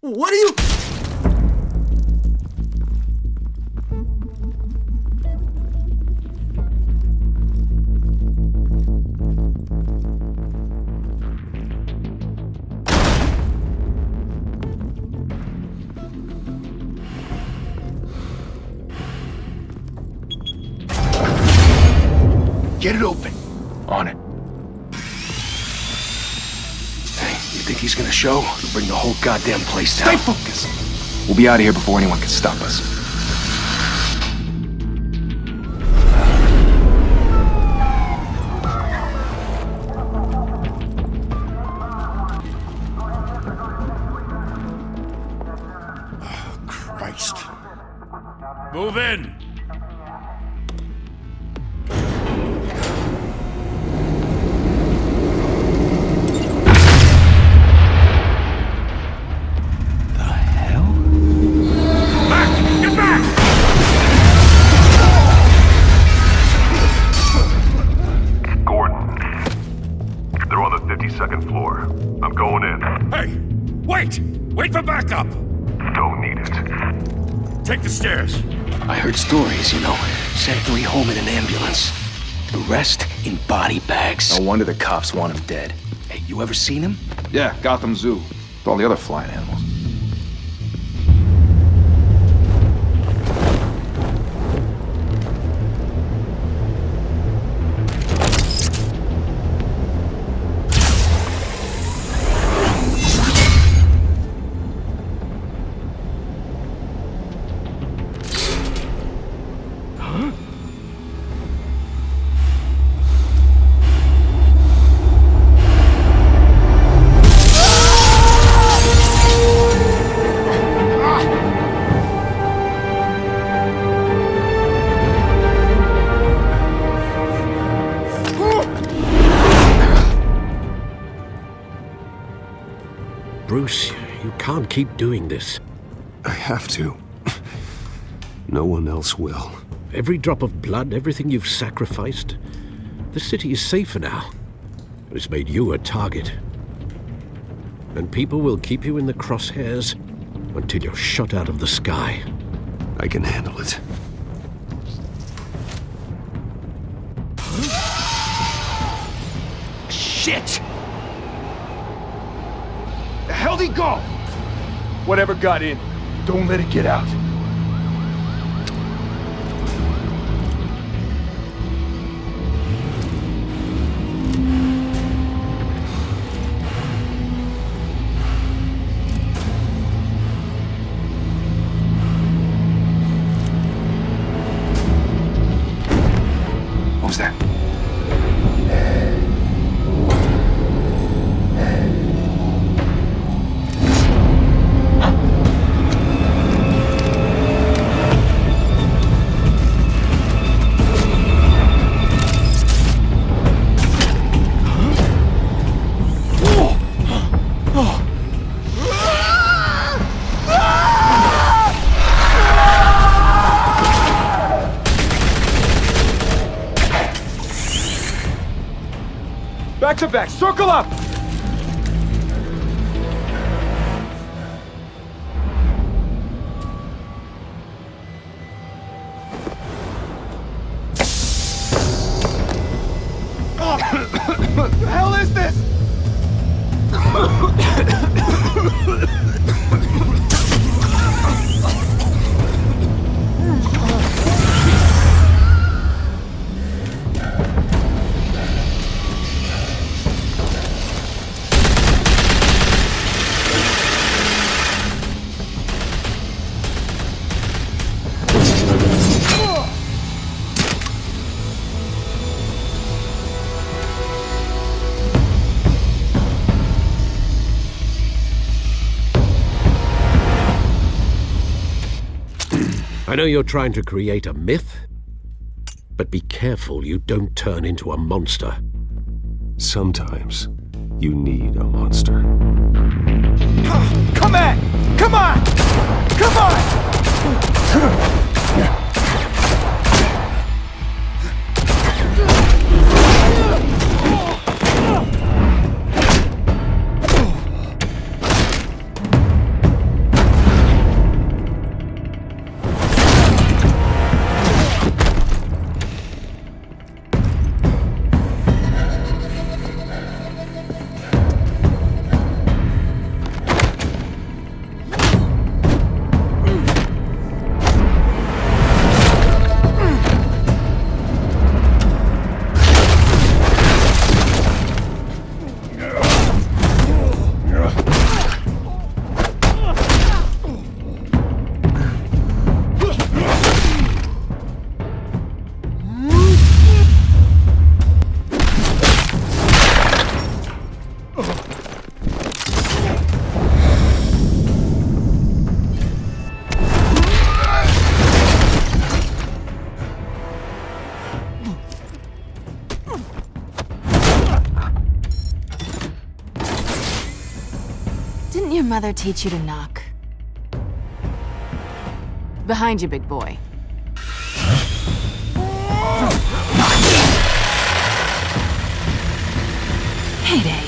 What are you... Get it open. On it. Hey, you think he's gonna show? He'll bring the whole goddamn place down. Stay focused! We'll be out of here before anyone can stop us. Oh, Christ. Move in! Second floor. I'm going in. Hey! Wait! Wait for backup! Don't need it. Take the stairs. I heard stories, you know. Sent 3 home in an ambulance. The rest in body bags. No wonder the cops want him dead. Hey, you ever seen him? Yeah, Gotham Zoo. With all the other flying animals. Bruce, you can't keep doing this. I have to. No one else will. Every drop of blood, everything you've sacrificed. The city is safer now. But it's made you a target. And people will keep you in the crosshairs until you're shot out of the sky. I can handle it. Shit! The hell'd he go? Whatever got in, don't let it get out. What was that? Back to back, circle up! What the hell is this? I know you're trying to create a myth, but be careful you don't turn into a monster. Sometimes you need a monster. Come on! Come on! Come on! Didn't your mother teach you to knock? Behind you, big boy. Heyday.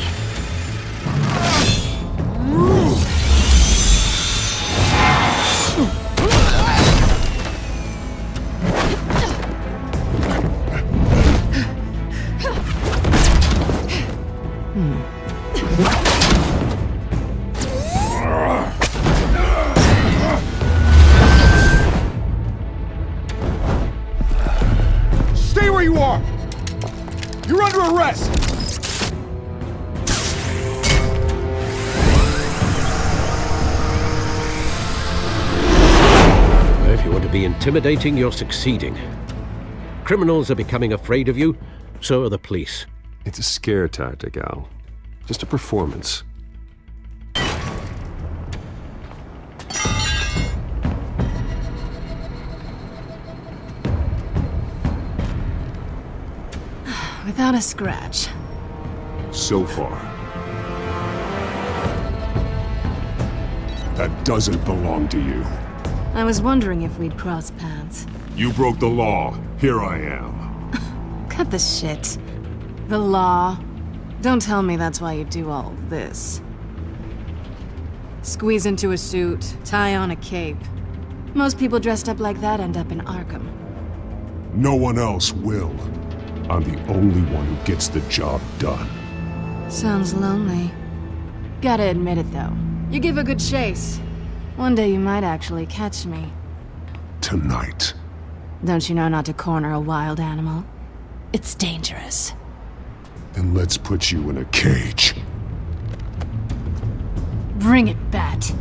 Stay where you are! You're under arrest! If you want to be intimidating, you're succeeding. Criminals are becoming afraid of you, so are the police. It's a scare tactic, Al. Just a performance. Without a scratch. So far. That doesn't belong to you. I was wondering if we'd cross paths. You broke the law. Here I am. Cut the shit. The law. Don't tell me that's why you do all this. Squeeze into a suit, tie on a cape. Most people dressed up like that end up in Arkham. No one else will. I'm the only one who gets the job done. Sounds lonely. Gotta admit it, though. You give a good chase. One day you might actually catch me. Tonight. Don't you know not to corner a wild animal? It's dangerous. Then let's put you in a cage. Bring it, Bat.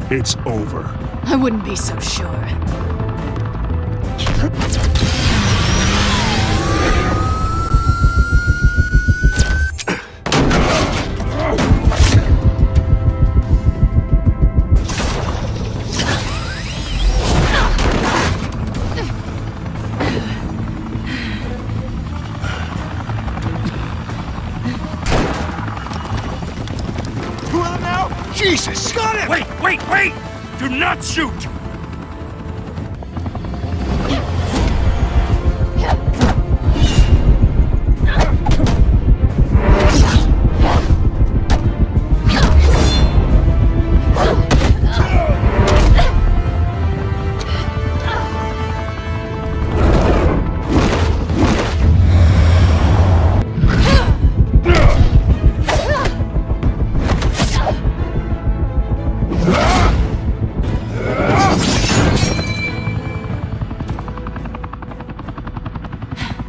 It's over. I wouldn't be so sure. Who am now? Jesus! Got him! Wait! Do not shoot!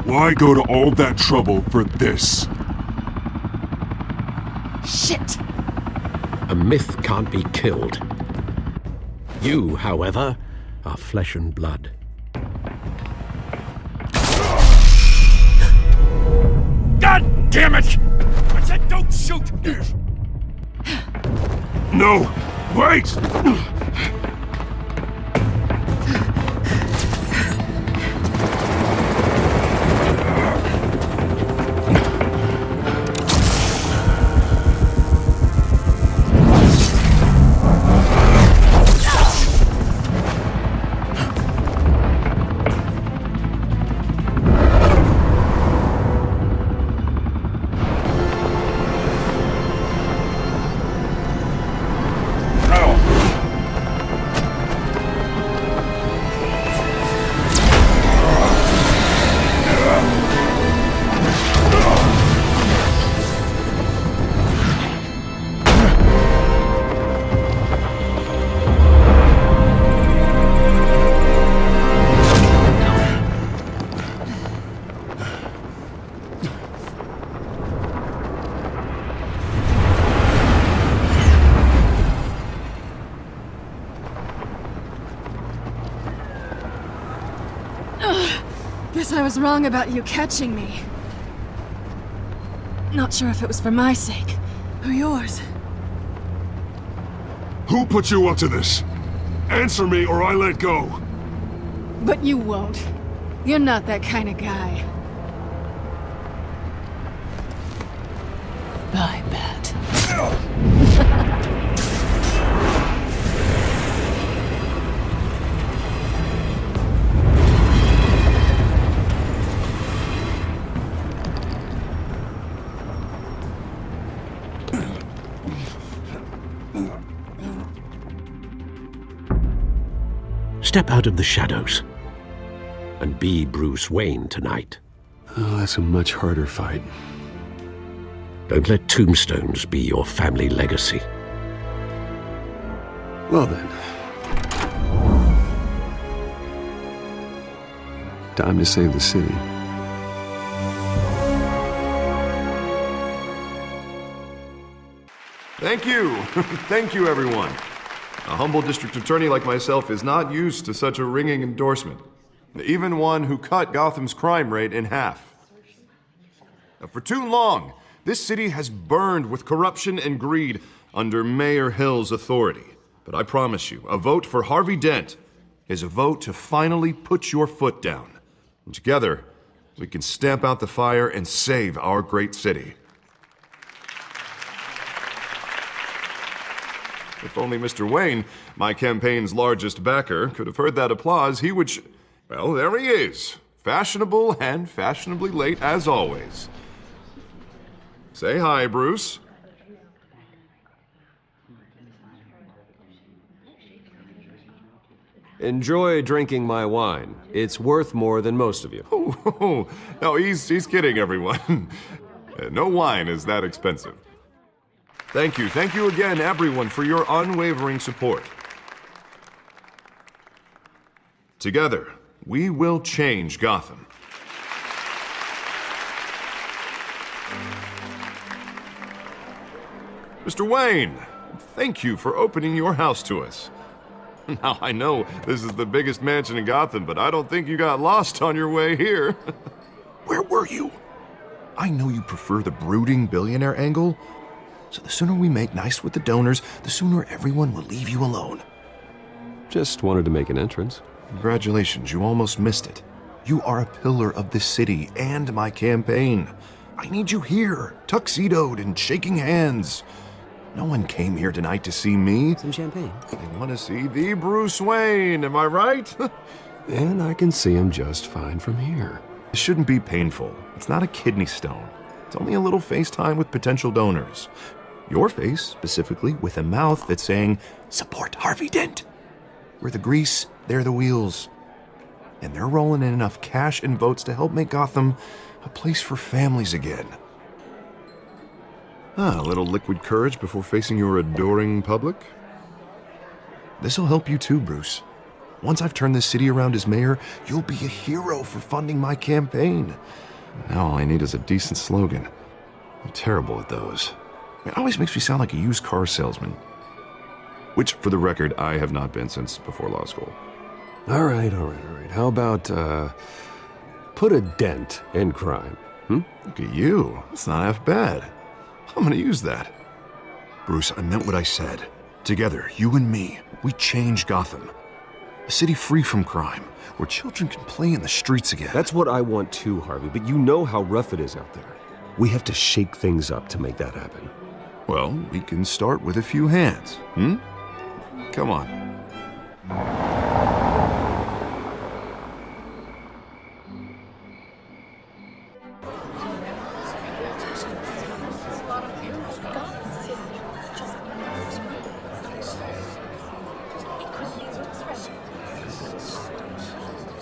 Why go to all that trouble for this? Shit! A myth can't be killed. You, however, are flesh and blood. God damn it! I said don't shoot! No! Wait! Guess I was wrong about you catching me. Not sure if it was for my sake, or yours. Who put you up to this? Answer me or I let go. But you won't. You're not that kind of guy. Bye, Bat. Step out of the shadows and be Bruce Wayne tonight. Oh, that's a much harder fight. Don't let tombstones be your family legacy. Well then. Time to save the city. Thank you. Thank you, everyone. A humble district attorney like myself is not used to such a ringing endorsement. Even one who cut Gotham's crime rate in half. For too long, this city has burned with corruption and greed under Mayor Hill's authority. But I promise you, a vote for Harvey Dent is a vote to finally put your foot down. And together, we can stamp out the fire and save our great city. If only Mr. Wayne, my campaign's largest backer, could have heard that applause, he would well, there he is. Fashionable and fashionably late as always. Say hi, Bruce. Enjoy drinking my wine. It's worth more than most of you. Oh, no, he's kidding, everyone. No wine is that expensive. Thank you again, everyone, for your unwavering support. Together, we will change Gotham. Mr. Wayne, thank you for opening your house to us. Now, I know this is the biggest mansion in Gotham, but I don't think you got lost on your way here. Where were you? I know you prefer the brooding billionaire angle, so the sooner we make nice with the donors, the sooner everyone will leave you alone. Just wanted to make an entrance. Congratulations, you almost missed it. You are a pillar of this city and my campaign. I need you here, tuxedoed and shaking hands. No one came here tonight to see me. Some champagne. They want to see the Bruce Wayne, am I right? And I can see him just fine from here. It shouldn't be painful. It's not a kidney stone. It's only a little FaceTime with potential donors. Your face, specifically, with a mouth that's saying, support Harvey Dent. We're the grease, they're the wheels. And they're rolling in enough cash and votes to help make Gotham a place for families again. A little liquid courage before facing your adoring public. This'll help you too, Bruce. Once I've turned this city around as mayor, you'll be a hero for funding my campaign. Now all I need is a decent slogan. I'm terrible at those. It always makes me sound like a used car salesman. Which, for the record, I have not been since before law school. All right. How about, put a dent in crime? Look at you. It's not half bad. I'm gonna use that. Bruce, I meant what I said. Together, you and me, we change Gotham. A city free from crime, where children can play in the streets again. That's what I want too, Harvey, but you know how rough it is out there. We have to shake things up to make that happen. Well, we can start with a few hands, Come on.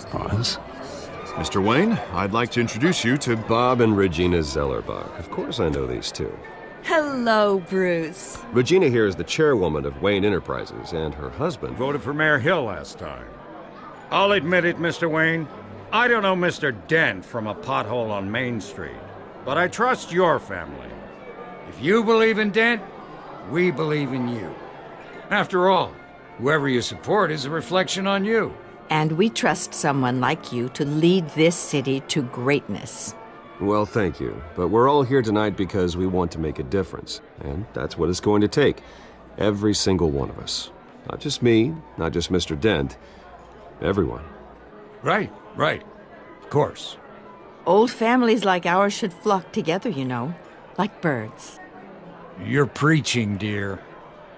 Pause. Mr. Wayne, I'd like to introduce you to Bob and Regina Zellerbach. Of course I know these two. Hello, Bruce. Regina here is the chairwoman of Wayne Enterprises, and her husband Voted for Mayor Hill last time. I'll admit it, Mr. Wayne. I don't know Mr. Dent from a pothole on Main Street, but I trust your family. If you believe in Dent, we believe in you. After all, whoever you support is a reflection on you. And we trust someone like you to lead this city to greatness. Well, thank you. But we're all here tonight because we want to make a difference. And that's what it's going to take. Every single one of us. Not just me, not just Mr. Dent. Everyone. Right. Of course. Old families like ours should flock together, you know, like birds. You're preaching, dear.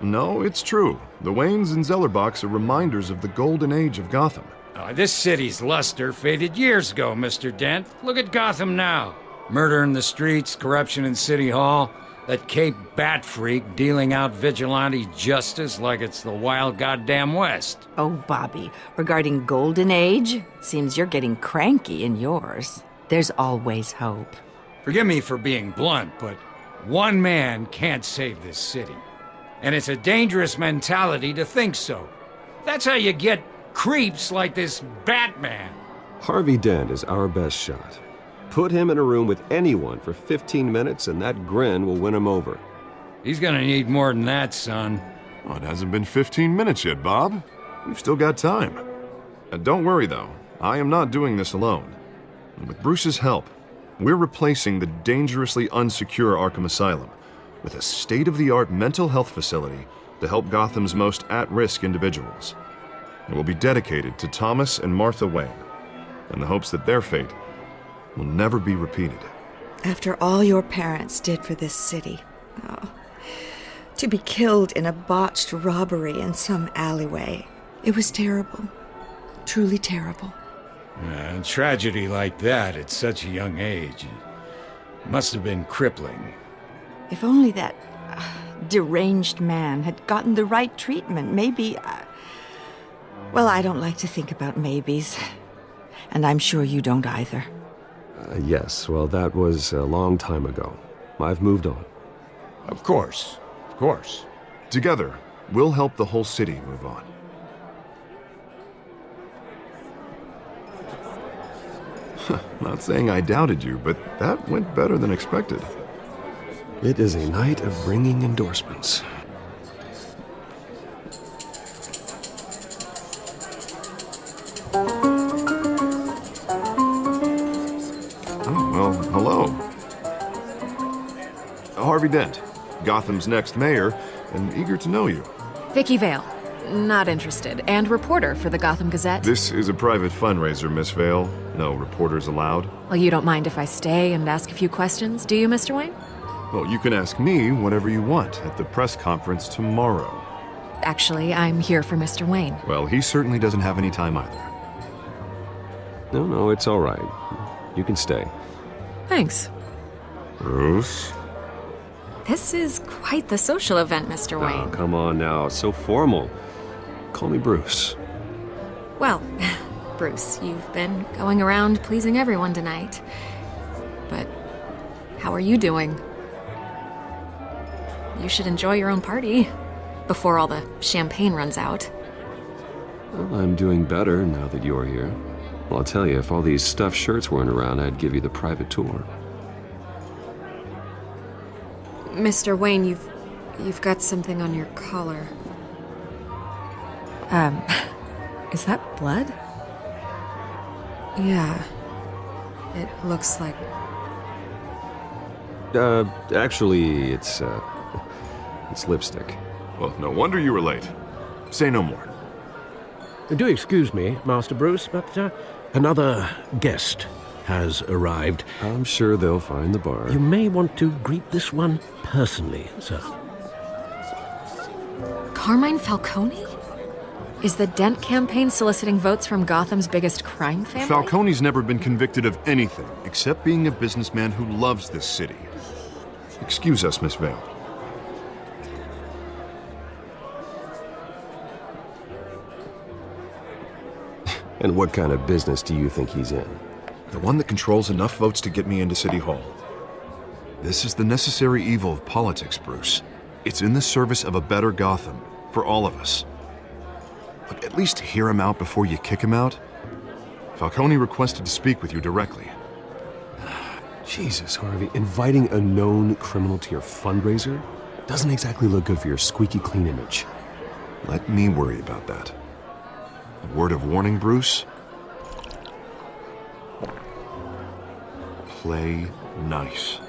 No, it's true. The Waynes and Zellerbachs are reminders of the golden age of Gotham. This city's luster faded years ago, Mr. Dent. Look at Gotham now. Murder in the streets, corruption in City Hall, that Cape Bat freak dealing out vigilante justice like it's the wild goddamn West. Oh, Bobby, regarding Golden Age, seems you're getting cranky in yours. There's always hope. Forgive me for being blunt, but one man can't save this city. And it's a dangerous mentality to think so. That's how you get creeps like this Batman. Harvey Dent is our best shot. Put him in a room with anyone for 15 minutes and that grin will win him over. He's gonna need more than that, son. Oh, it hasn't been 15 minutes yet, Bob. We've still got time. Don't worry, though. I am not doing this alone. And with Bruce's help, we're replacing the dangerously unsecure Arkham Asylum with a state-of-the-art mental health facility to help Gotham's most at-risk individuals. It will be dedicated to Thomas and Martha Wayne, in the hopes that their fate will never be repeated. After all your parents did for this city, to be killed in a botched robbery in some alleyway, it was terrible. Truly terrible. A tragedy like that at such a young age must have been crippling. If only that deranged man had gotten the right treatment, maybe... Well, I don't like to think about maybes. And I'm sure you don't either. Yes, well, that was a long time ago. I've moved on. Of course. Together, we'll help the whole city move on. Not saying I doubted you, but that went better than expected. It is a night of bringing endorsements. Well, hello. Harvey Dent, Gotham's next mayor, and eager to know you. Vicky Vale. Not interested. And reporter for the Gotham Gazette. This is a private fundraiser, Miss Vale. No reporters allowed. Well, you don't mind if I stay and ask a few questions, do you, Mr. Wayne? Well, you can ask me whatever you want at the press conference tomorrow. Actually, I'm here for Mr. Wayne. Well, he certainly doesn't have any time either. No, it's all right. You can stay. Thanks. Bruce? This is quite the social event, Mr. Wayne. Oh, come on now. It's so formal. Call me Bruce. Well, Bruce, you've been going around pleasing everyone tonight. But how are you doing? You should enjoy your own party before all the champagne runs out. Well, I'm doing better now that you're here. Well, I'll tell you, if all these stuffed shirts weren't around, I'd give you the private tour. Mr. Wayne, you've got something on your collar. Is that blood? Yeah. It looks like... Actually, it's lipstick. Well, no wonder you were late. Say no more. Do excuse me, Master Bruce, but another guest has arrived. I'm sure they'll find the bar. You may want to greet this one personally, sir. Carmine Falcone? Is the Dent campaign soliciting votes from Gotham's biggest crime family? Falcone's never been convicted of anything except being a businessman who loves this city. Excuse us, Miss Vale. And what kind of business do you think he's in? The one that controls enough votes to get me into City Hall. This is the necessary evil of politics, Bruce. It's in the service of a better Gotham, for all of us. Look, at least hear him out before you kick him out. Falcone requested to speak with you directly. Jesus, Harvey, inviting a known criminal to your fundraiser doesn't exactly look good for your squeaky clean image. Let me worry about that. A word of warning, Bruce? Play nice.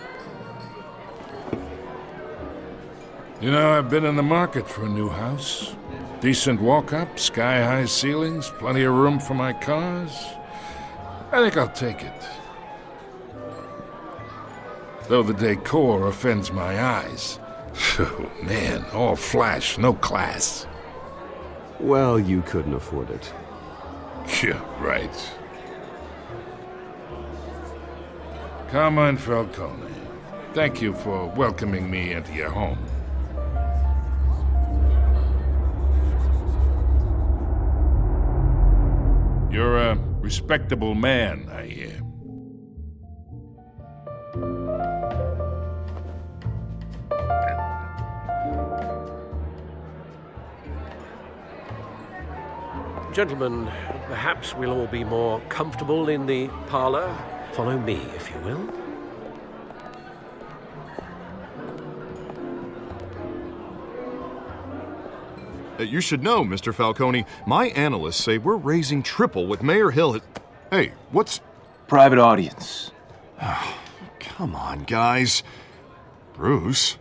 You know, I've been in the market for a new house. Decent walk-up, sky-high ceilings, plenty of room for my cars. I think I'll take it. Though the decor offends my eyes. Oh, man, all flash, no class. Well, you couldn't afford it. Yeah, right. Carmine Falcone, thank you for welcoming me into your home. You're a respectable man, I hear. Gentlemen, perhaps we'll all be more comfortable in the parlor. Follow me, if you will. You should know, Mr. Falcone, my analysts say we're raising triple with Mayor Hill. Hey, what's... Private audience. Come on, guys. Bruce?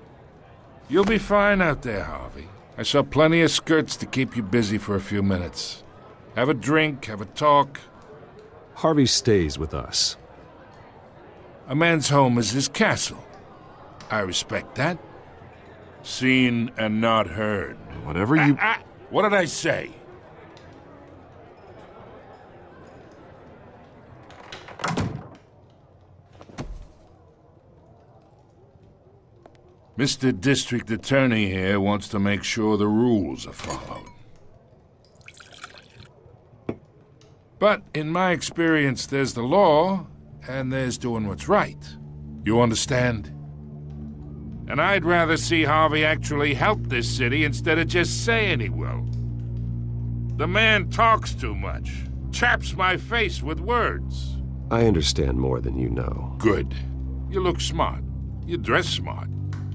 You'll be fine out there, Harvey. I saw plenty of skirts to keep you busy for a few minutes. Have a drink, have a talk. Harvey stays with us. A man's home is his castle. I respect that. Seen and not heard. Whatever you... What did I say? Mr. District Attorney here wants to make sure the rules are followed. But in my experience, there's the law, and there's doing what's right. You understand? And I'd rather see Harvey actually help this city instead of just saying he will. The man talks too much, chaps my face with words. I understand more than you know. Good. You look smart. You dress smart.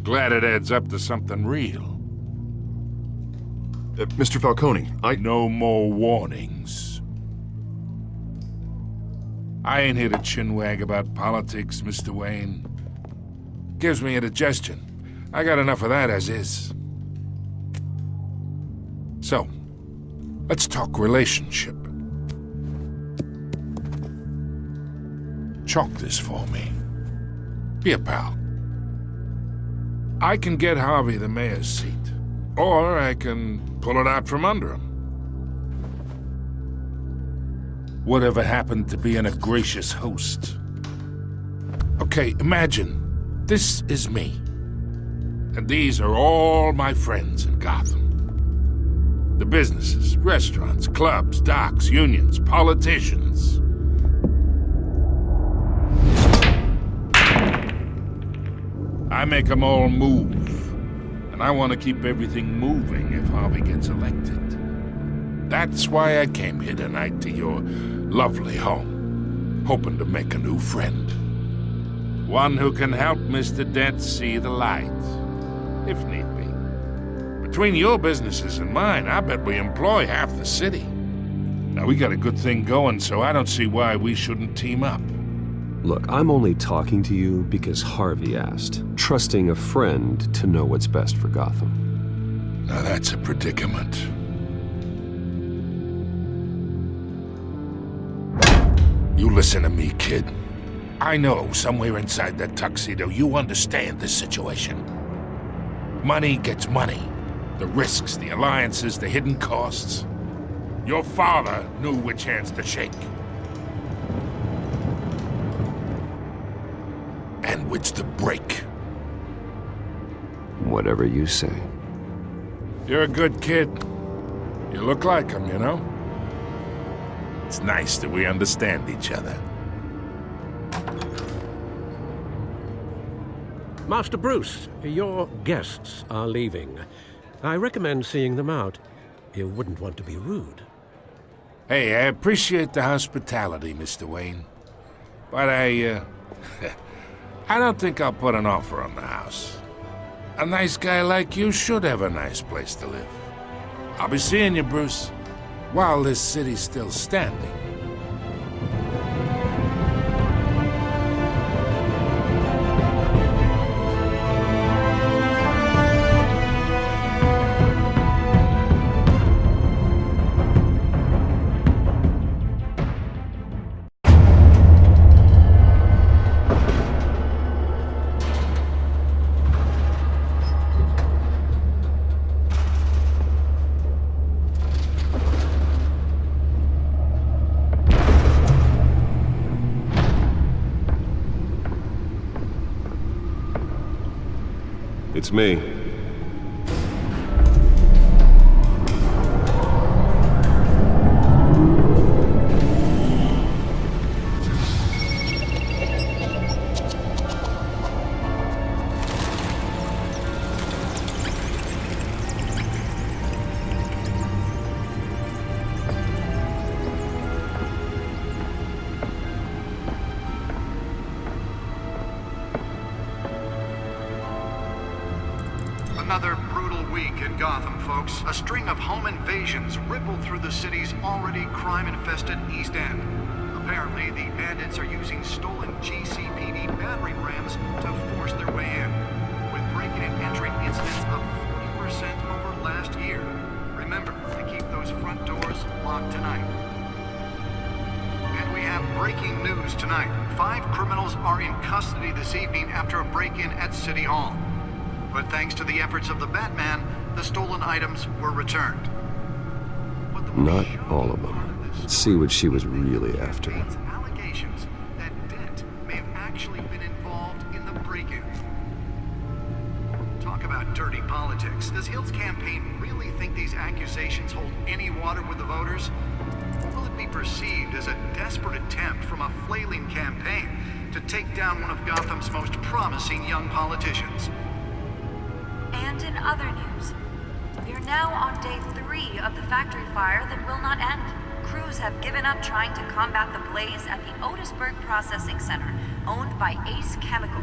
Glad it adds up to something real. Mr. Falcone, No more warnings. I ain't here to chinwag about politics, Mr. Wayne. Gives me indigestion. I got enough of that as is. So, let's talk relationship. Chalk this for me. Be a pal. I can get Harvey the mayor's seat, or I can pull it out from under him. Whatever happened to being a gracious host? Okay, imagine this is me, and these are all my friends in Gotham. The businesses, restaurants, clubs, docks, unions, politicians. I make them all move, and I want to keep everything moving if Harvey gets elected. That's why I came here tonight to your lovely home, hoping to make a new friend. One who can help Mr. Dent see the light, if need be. Between your businesses and mine, I bet we employ half the city. Now, we got a good thing going, so I don't see why we shouldn't team up. Look, I'm only talking to you because Harvey asked, trusting a friend to know what's best for Gotham. Now that's a predicament. You listen to me, kid. I know somewhere inside that tuxedo you understand this situation. Money gets money. The risks, the alliances, the hidden costs. Your father knew which hands to shake. And which to break. Whatever you say. You're a good kid. You look like him, you know? It's nice that we understand each other. Master Bruce, your guests are leaving. I recommend seeing them out. You wouldn't want to be rude. Hey, I appreciate the hospitality, Mr. Wayne. But I don't think I'll put an offer on the house. A nice guy like you should have a nice place to live. I'll be seeing you, Bruce. while this city's still standing. It's me. Another brutal week in Gotham, folks. A string of home invasions rippled through the city's already crime-infested East End. Apparently, the bandits are using stolen GCPD battering rams to force their way in, with breaking and entering incidents up 40% over last year. Remember to keep those front doors locked tonight. And we have breaking news tonight. 5 criminals are in custody this evening after a break-in at City Hall. But thanks to the efforts of the Batman, the stolen items were returned. Not all of them. Let's see what she was really after. Allegations that Dent may have actually been involved in the break-in. Talk about dirty politics. Does Hill's campaign really think these accusations hold any water with the voters? Or will it be perceived as a desperate attempt from a flailing campaign to take down one of Gotham's most promising young politicians? And in other news, we are now on day 3 of the factory fire that will not end. Crews have given up trying to combat the blaze at the Otisburg Processing Center, owned by Ace Chemical.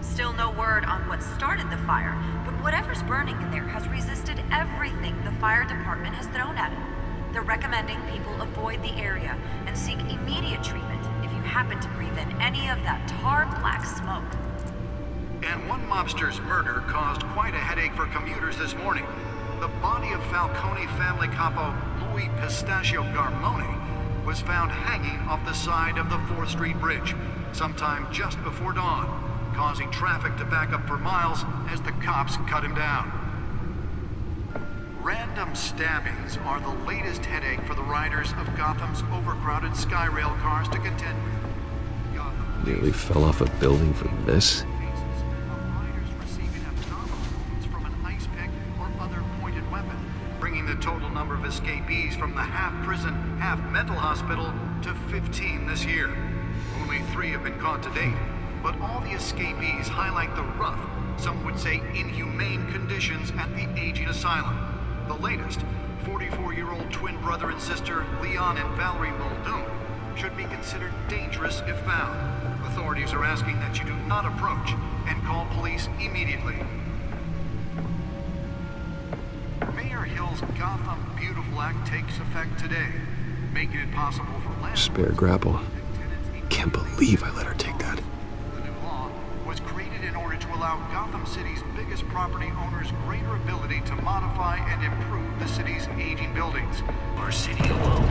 Still no word on what started the fire, but whatever's burning in there has resisted everything the fire department has thrown at it. They're recommending people avoid the area and seek immediate treatment if you happen to breathe in any of that tar black smoke. And one mobster's murder caused quite a headache for commuters this morning. The body of Falcone family capo Louis Pistachio Garmone was found hanging off the side of the 4th Street Bridge sometime just before dawn, causing traffic to back up for miles as the cops cut him down. Random stabbings are the latest headache for the riders of Gotham's overcrowded Skyrail cars to contend with. Nearly fell off a building for this? Bringing the total number of escapees from the half-prison, half-mental hospital to 15 this year. Only 3 have been caught to date, but all the escapees highlight the rough, some would say inhumane conditions at the aging asylum. The latest, 44-year-old twin brother and sister Leon and Valerie Muldoon, should be considered dangerous if found. Authorities are asking that you do not approach and call police immediately. Mayor Hill's Gotham Beautiful Act takes effect today, making it possible for landlords... Spare grapple. Can't believe I let her take that. The new law was created in order to allow Gotham City's biggest property owners greater ability to modify and improve the city's aging buildings. Our city alone,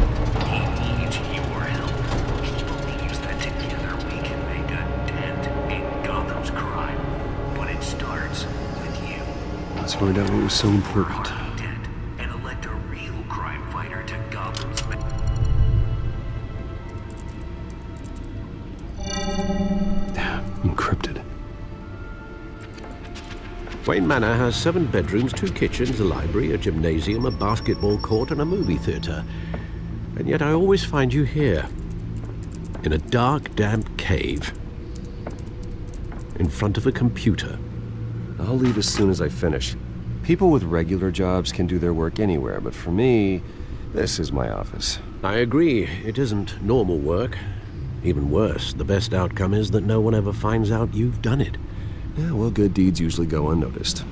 he needs your help. He believes that together we can make a dent in Gotham's crime. But it starts with you. Let's find out what was so important. Encrypted. Wayne Manor has 7 bedrooms, 2 kitchens, a library, a gymnasium, a basketball court, and a movie theater. And yet I always find you here, in a dark, damp cave, in front of a computer. I'll leave as soon as I finish. People with regular jobs can do their work anywhere, but for me, this is my office. I agree. It isn't normal work. Even worse, the best outcome is that no one ever finds out you've done it. Yeah, well, good deeds usually go unnoticed.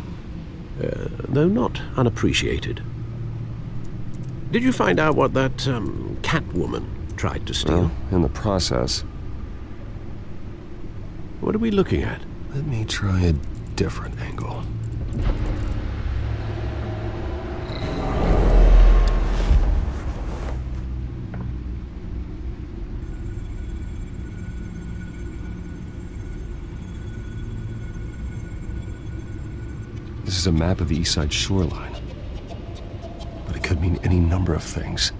Though not unappreciated. Did you find out what that, Catwoman tried to steal? Well, in the process. What are we looking at? Let me try a different angle. This is a map of the east side shoreline. But it could mean any number of things.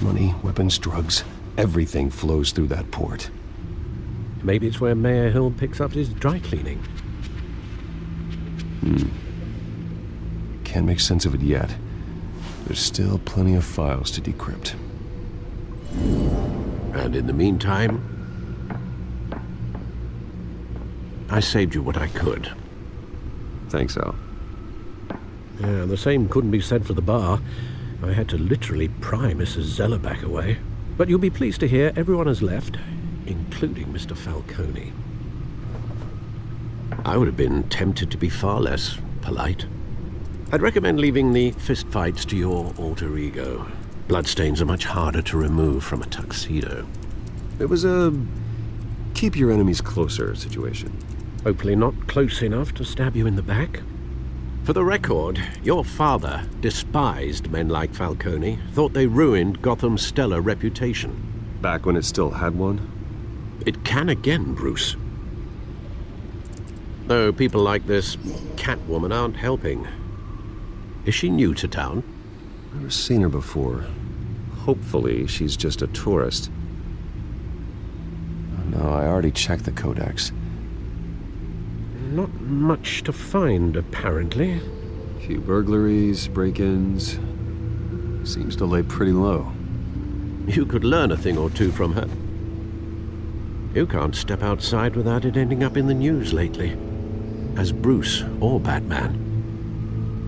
Money, weapons, drugs, everything flows through that port. Maybe it's where Mayor Hill picks up his dry cleaning. Can't make sense of it yet. There's still plenty of files to decrypt. And in the meantime, I saved you what I could. Thanks, Al. Yeah, the same couldn't be said for the bar. I had to literally pry Mrs. Zeller back away. But you'll be pleased to hear everyone has left, including Mr. Falcone. I would have been tempted to be far less polite. I'd recommend leaving the fistfights to your alter ego. Bloodstains are much harder to remove from a tuxedo. It was a keep your enemies closer situation. Hopefully not close enough to stab you in the back. For the record, your father despised men like Falcone, thought they ruined Gotham's stellar reputation. Back when it still had one? It can again, Bruce. Though people like this Catwoman aren't helping. Is she new to town? Never seen her before. Hopefully, she's just a tourist. Oh, no, I already checked the codex. Not much to find, apparently. Few burglaries, break-ins. Seems to lay pretty low. You could learn a thing or two from her. You can't step outside without it ending up in the news lately. As Bruce or Batman.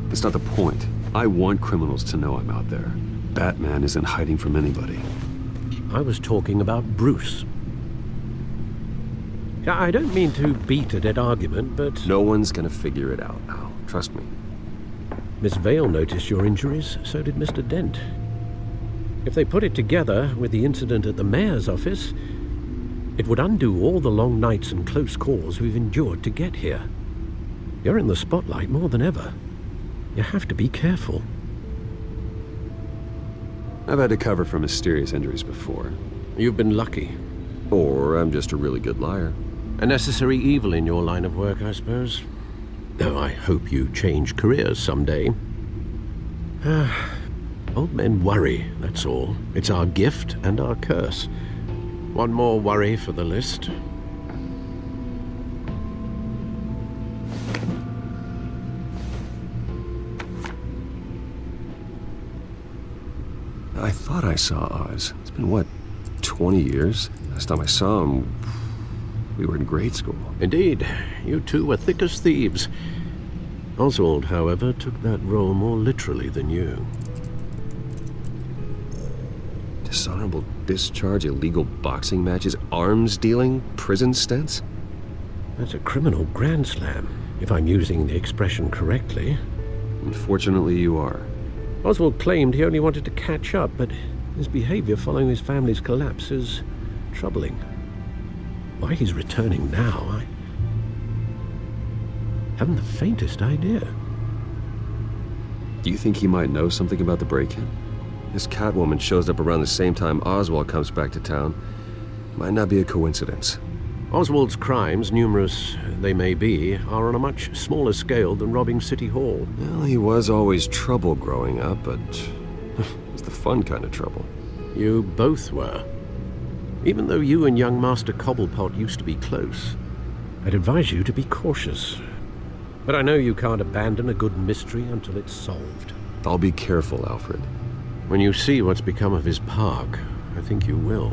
That's not the point. I want criminals to know I'm out there. Batman isn't hiding from anybody. I was talking about Bruce. I don't mean to beat a dead argument, but... No one's gonna figure it out, Al. Trust me. Miss Vale noticed your injuries, so did Mr. Dent. If they put it together with the incident at the mayor's office, it would undo all the long nights and close calls we've endured to get here. You're in the spotlight more than ever. You have to be careful. I've had to cover for mysterious injuries before. You've been lucky. Or I'm just a really good liar. A necessary evil in your line of work, I suppose. Though I hope you change careers someday. Old men worry, that's all. It's our gift and our curse. One more worry for the list. I thought I saw Oz. It's been, what, 20 years? Last time I saw him, we were in grade school. Indeed. You two were thick as thieves. Oswald, however, took that role more literally than you. Dishonorable discharge, illegal boxing matches, arms dealing, prison stints? That's a criminal grand slam, if I'm using the expression correctly. Unfortunately, you are. Oswald claimed he only wanted to catch up, but his behavior following his family's collapse is troubling. Why he's returning now, I haven't the faintest idea. Do you think he might know something about the break-in? This Catwoman shows up around the same time Oswald comes back to town. Might not be a coincidence. Oswald's crimes, numerous they may be, are on a much smaller scale than robbing City Hall. Well, he was always trouble growing up, but it was the fun kind of trouble. You both were. Even though you and young Master Cobblepot used to be close, I'd advise you to be cautious. But I know you can't abandon a good mystery until it's solved. I'll be careful, Alfred. When you see what's become of his park, I think you will.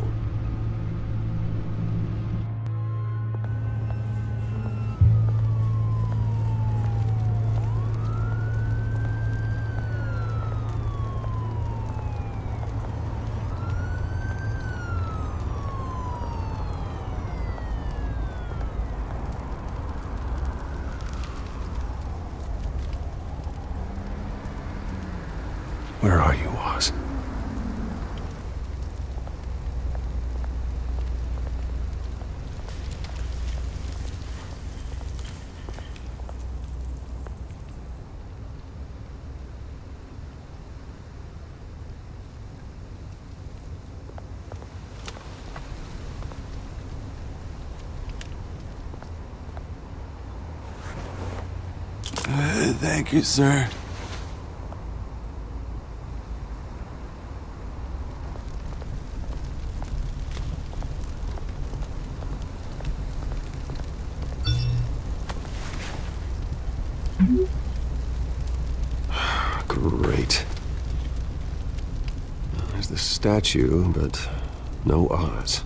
Where are you, Oz? Thank you, sir. Great. There's the statue, but no Oz.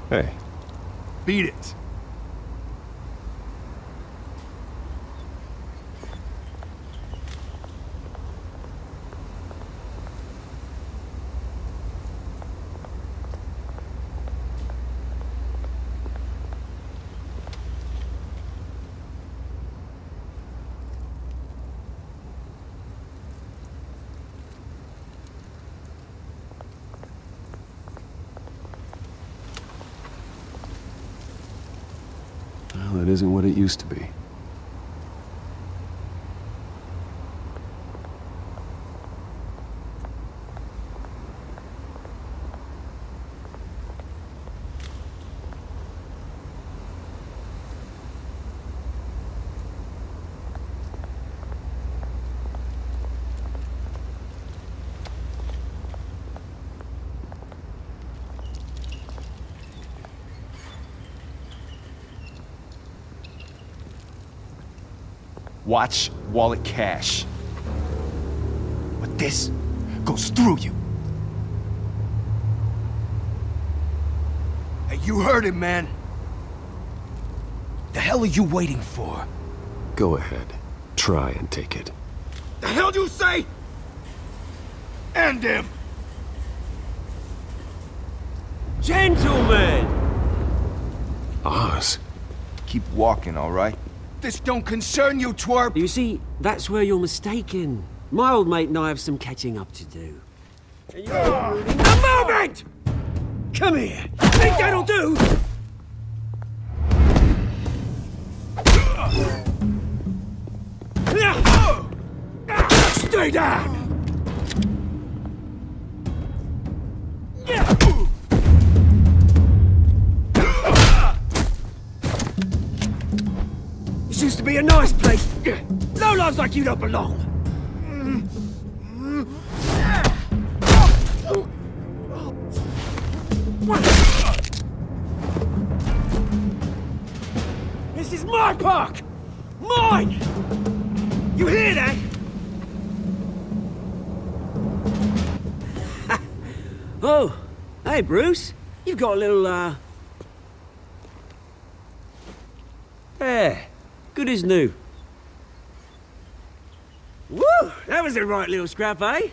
Hey. Beat it. Well, it isn't what it used to be. Watch wallet cash. But this goes through you. Hey, you heard it, man. The hell are you waiting for? Go ahead. Try and take it. The hell do you say? End him! Gentlemen! Oz. Keep walking, all right? This don't concern you, twerp! You see, that's where you're mistaken. My old mate and I have some catching up to do. A moment! Come here! Think that'll do? Stay down! This used to be a nice place. Lowlifes like you don't belong. This is my park! Mine! You hear that? Oh, hey Bruce. You've got a little, Yeah, good as new. Woo! That was a right little scrap, eh?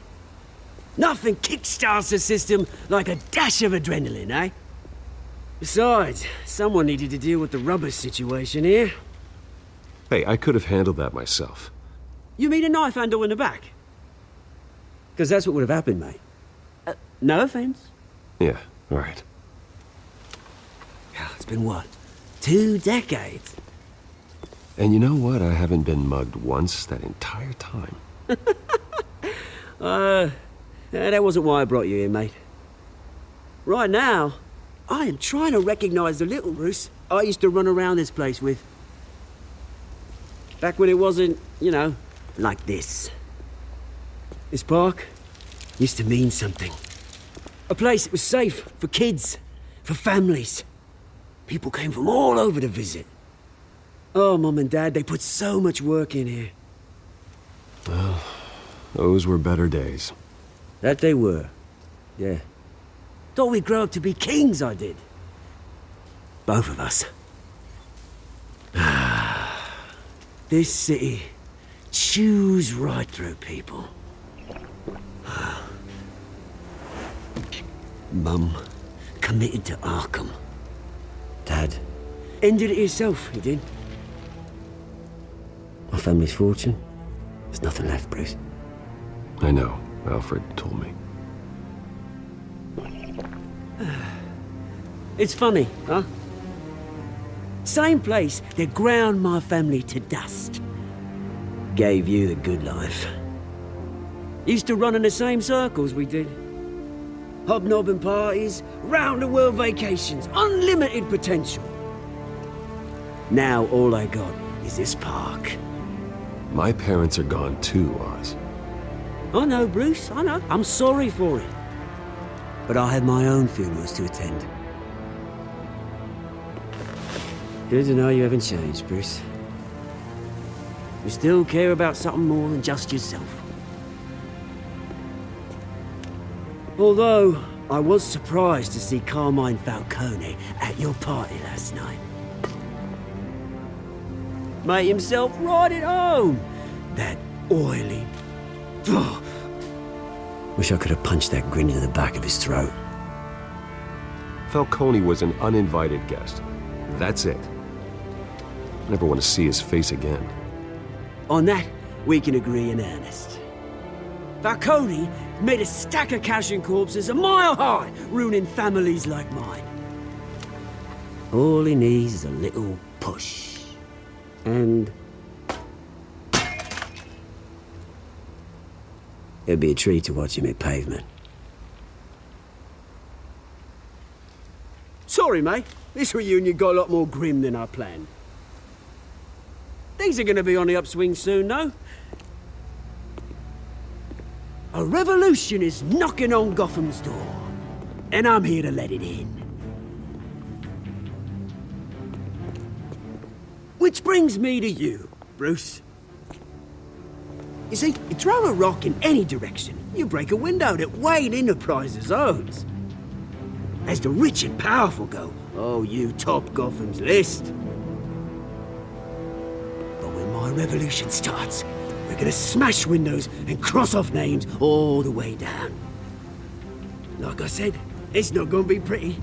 Nothing kickstarts the system like a dash of adrenaline, eh? Besides, someone needed to deal with the rubber situation here. Hey, I could have handled that myself. You mean a knife handle in the back? Because that's what would have happened, mate. No offense. Yeah, all right. It's been what? 2 decades? And you know what? I haven't been mugged once that entire time. That wasn't why I brought you here, mate. Right now, I am trying to recognize the little Bruce I used to run around this place with. Back when it wasn't, you know, like this. This park used to mean something. A place that was safe for kids, for families. People came from all over to visit. Oh, Mum and Dad, they put so much work in here. Well, those were better days. That they were. Yeah. Thought we'd grow up to be kings, I did. Both of us. This city chews right through people. Mum committed to Arkham. Dad ended it himself, he did. My family's fortune, there's nothing left, Bruce. I know. Alfred told me. It's funny, huh? Same place that ground my family to dust. Gave you the good life. Used to run in the same circles we did. Hobnobbing parties, round-the-world vacations, unlimited potential. Now all I got is this park. My parents are gone too, Oz. I know, Bruce, I know. I'm sorry for it. But I had my own funerals to attend. Good to know you haven't changed, Bruce. You still care about something more than just yourself. Although, I was surprised to see Carmine Falcone at your party last night. Made himself right at home. That oily... Ugh. Wish I could have punched that grin into the back of his throat. Falcone was an uninvited guest. That's it. I never want to see his face again. On that, we can agree in earnest. Falcone made a stack of cash and corpses a mile high, ruining families like mine. All he needs is a little push. And... it'd be a treat to watch him hit pavement. Sorry, mate. This reunion got a lot more grim than I planned. Things are gonna be on the upswing soon, though. A revolution is knocking on Gotham's door, and I'm here to let it in. Which brings me to you, Bruce. You see, you throw a rock in any direction, you break a window that Wayne Enterprises owns. As the rich and powerful go, oh, you top Gotham's list. But when my revolution starts, we're gonna smash windows and cross off names all the way down. Like I said, it's not gonna be pretty.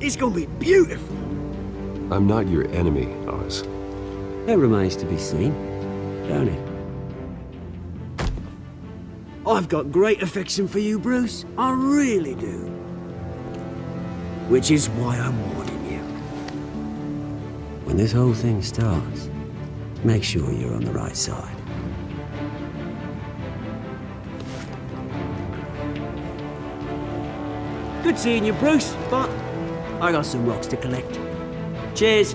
It's gonna be beautiful. I'm not your enemy, Oz. That remains to be seen, don't it? I've got great affection for you, Bruce. I really do. Which is why I'm warning you. When this whole thing starts, make sure you're on the right side. Good seeing you, Bruce, but I got some rocks to collect. Cheers.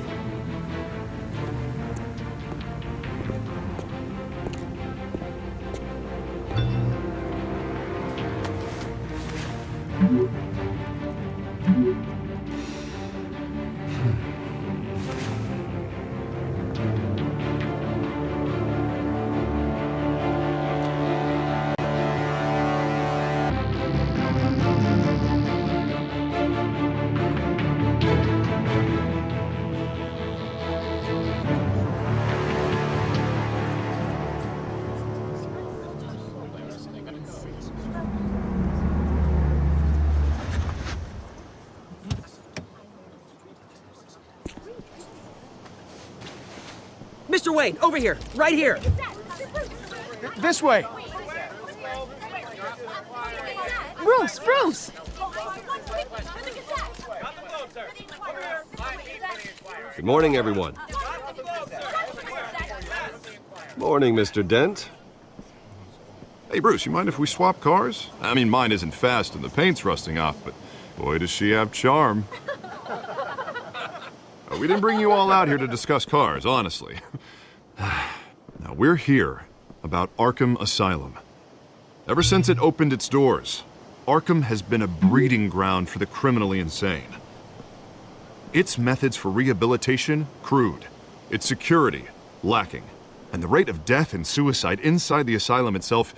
Mr. Wayne, over here, right here. This way. Bruce, Bruce! Good morning, everyone. Morning, Mr. Dent. Hey, Bruce, you mind if we swap cars? I mean, mine isn't fast and the paint's rusting off, but boy, does she have charm. We didn't bring you all out here to discuss cars, honestly. Now, we're here about Arkham Asylum. Ever since it opened its doors, Arkham has been a breeding ground for the criminally insane. Its methods for rehabilitation, crude. Its security, lacking. And the rate of death and suicide inside the asylum itself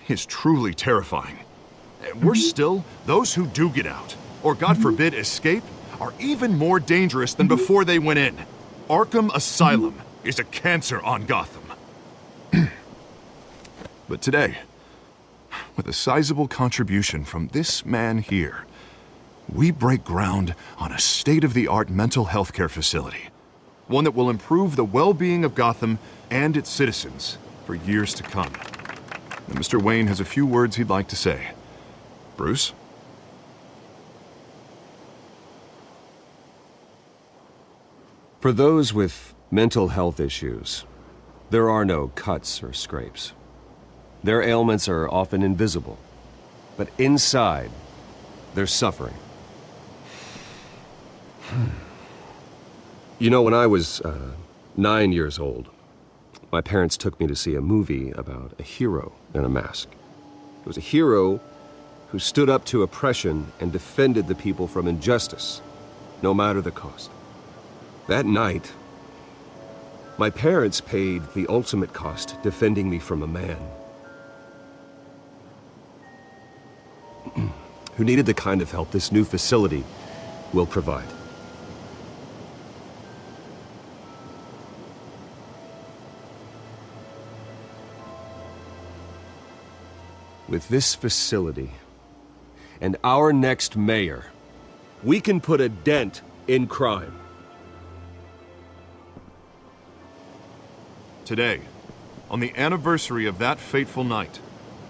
is truly terrifying. Worse still, those who do get out, or God forbid escape, are even more dangerous than before they went in. Arkham Asylum is a cancer on Gotham. But today, with a sizable contribution from this man here, we break ground on a state-of-the-art mental health care facility. One that will improve the well-being of Gotham and its citizens for years to come. And Mr. Wayne has a few words he'd like to say. Bruce? For those with mental health issues, there are no cuts or scrapes. Their ailments are often invisible, but inside, they're suffering. You know, when I was 9 years old, my parents took me to see a movie about a hero in a mask. It was a hero who stood up to oppression and defended the people from injustice, no matter the cost. That night, my parents paid the ultimate cost defending me from a man who needed the kind of help this new facility will provide. With this facility and our next mayor, we can put a dent in crime. Today, on the anniversary of that fateful night,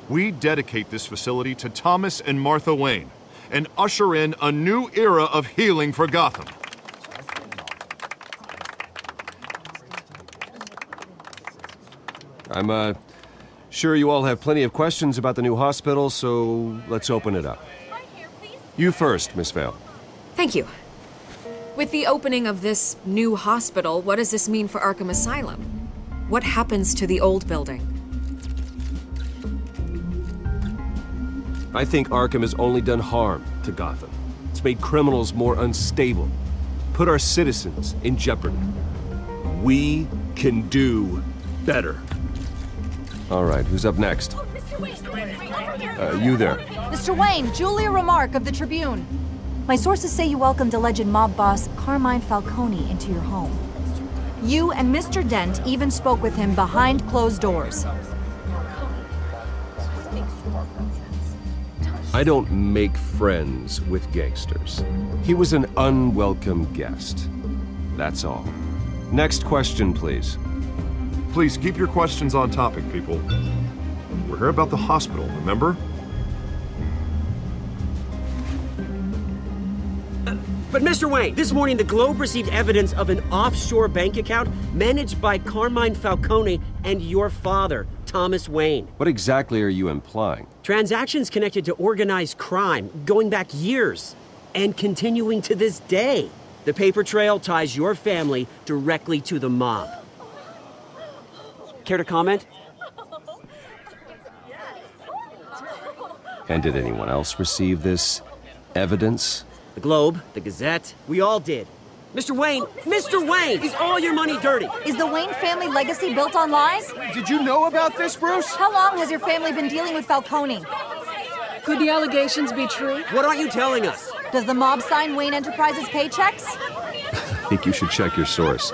we dedicate this facility to Thomas and Martha Wayne and usher in a new era of healing for Gotham. I'm sure you all have plenty of questions about the new hospital, so let's open it up. You first, Miss Vale. Thank you. With the opening of this new hospital, what does this mean for Arkham Asylum? What happens to the old building? I think Arkham has only done harm to Gotham. It's made criminals more unstable, put our citizens in jeopardy. We can do better. All right, who's up next? You there. Mr. Wayne, Julia Remark of the Tribune. My sources say you welcomed alleged mob boss Carmine Falcone into your home. You and Mr. Dent even spoke with him behind closed doors. I don't make friends with gangsters. He was an unwelcome guest. That's all. Next question, please. Please keep your questions on topic, people. We're here about the hospital, remember? But Mr. Wayne, this morning the Globe received evidence of an offshore bank account managed by Carmine Falcone and your father, Thomas Wayne. What exactly are you implying? Transactions connected to organized crime, going back years, and continuing to this day. The paper trail ties your family directly to the mob. Care to comment? And did anyone else receive this evidence? The Globe, the Gazette, we all did. Mr. Wayne, is all your money dirty? Is the Wayne family legacy built on lies? Did you know about this, Bruce? How long has your family been dealing with Falcone? Could the allegations be true? What aren't you telling us? Does the mob sign Wayne Enterprises paychecks? I think you should check your source.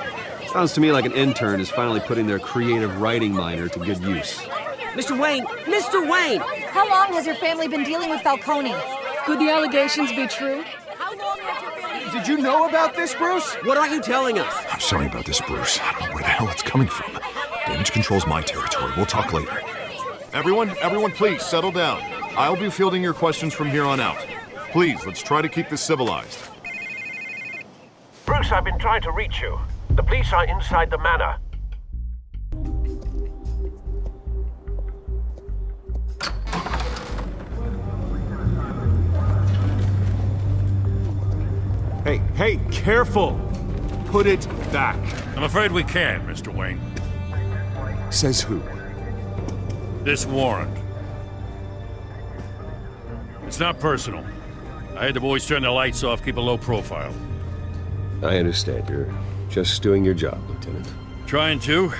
Sounds to me like an intern is finally putting their creative writing minor to good use. Mr. Wayne! How long has your family been dealing with Falcone? Could the allegations be true? Did you know about this, Bruce? What aren't you telling us? I'm sorry about this, Bruce. I don't know where the hell it's coming from. Damage control's my territory. We'll talk later. Everyone, please settle down. I'll be fielding your questions from here on out. Please, let's try to keep this civilized. Bruce, I've been trying to reach you. The police are inside the manor. Hey, careful! Put it back. I'm afraid we can't, Mr. Wayne. Says who? This warrant. It's not personal. I had the boys turn the lights off, keep a low profile. I understand. You're just doing your job, Lieutenant. Trying to.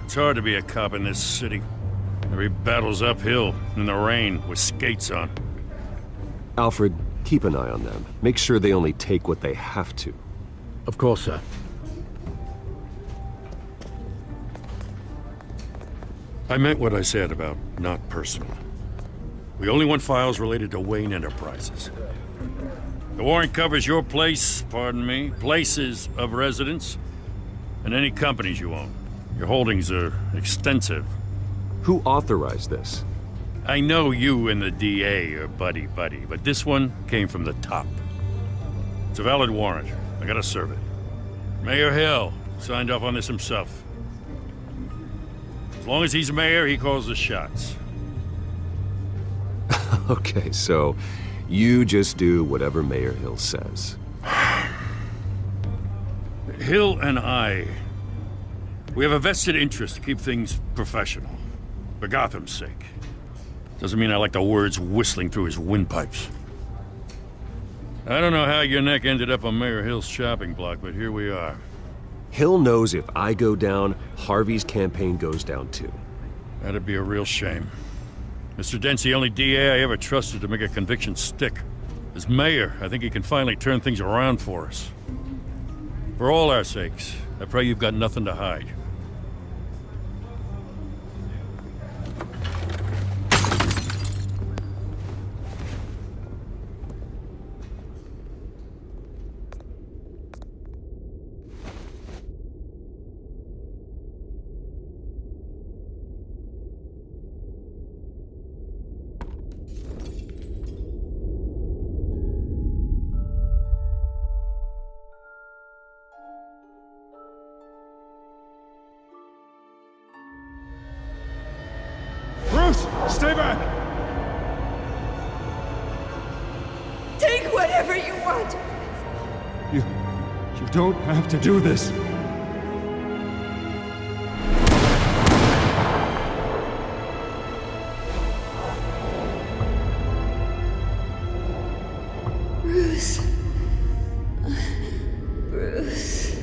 It's hard to be a cop in this city. Every battle's uphill, in the rain, with skates on. Alfred, keep an eye on them. Make sure they only take what they have to. Of course, sir. I meant what I said about not personal. We only want files related to Wayne Enterprises. The warrant covers your place, pardon me, places of residence, and any companies you own. Your holdings are extensive. Who authorized this? I know you and the DA are buddy-buddy, but this one came from the top. It's a valid warrant. I gotta serve it. Mayor Hill signed off on this himself. As long as he's mayor, he calls the shots. Okay, so you just do whatever Mayor Hill says. Hill and I, we have a vested interest to keep things professional. For Gotham's sake. Doesn't mean I like the words whistling through his windpipes. I don't know how your neck ended up on Mayor Hill's shopping block, but here we are. Hill knows if I go down, Harvey's campaign goes down too. That'd be a real shame. Mr. Dent's the only DA I ever trusted to make a conviction stick. As mayor, I think he can finally turn things around for us. For all our sakes, I pray you've got nothing to hide. Bruce, stay back! Take whatever you want. You don't have to do this. Bruce. Bruce.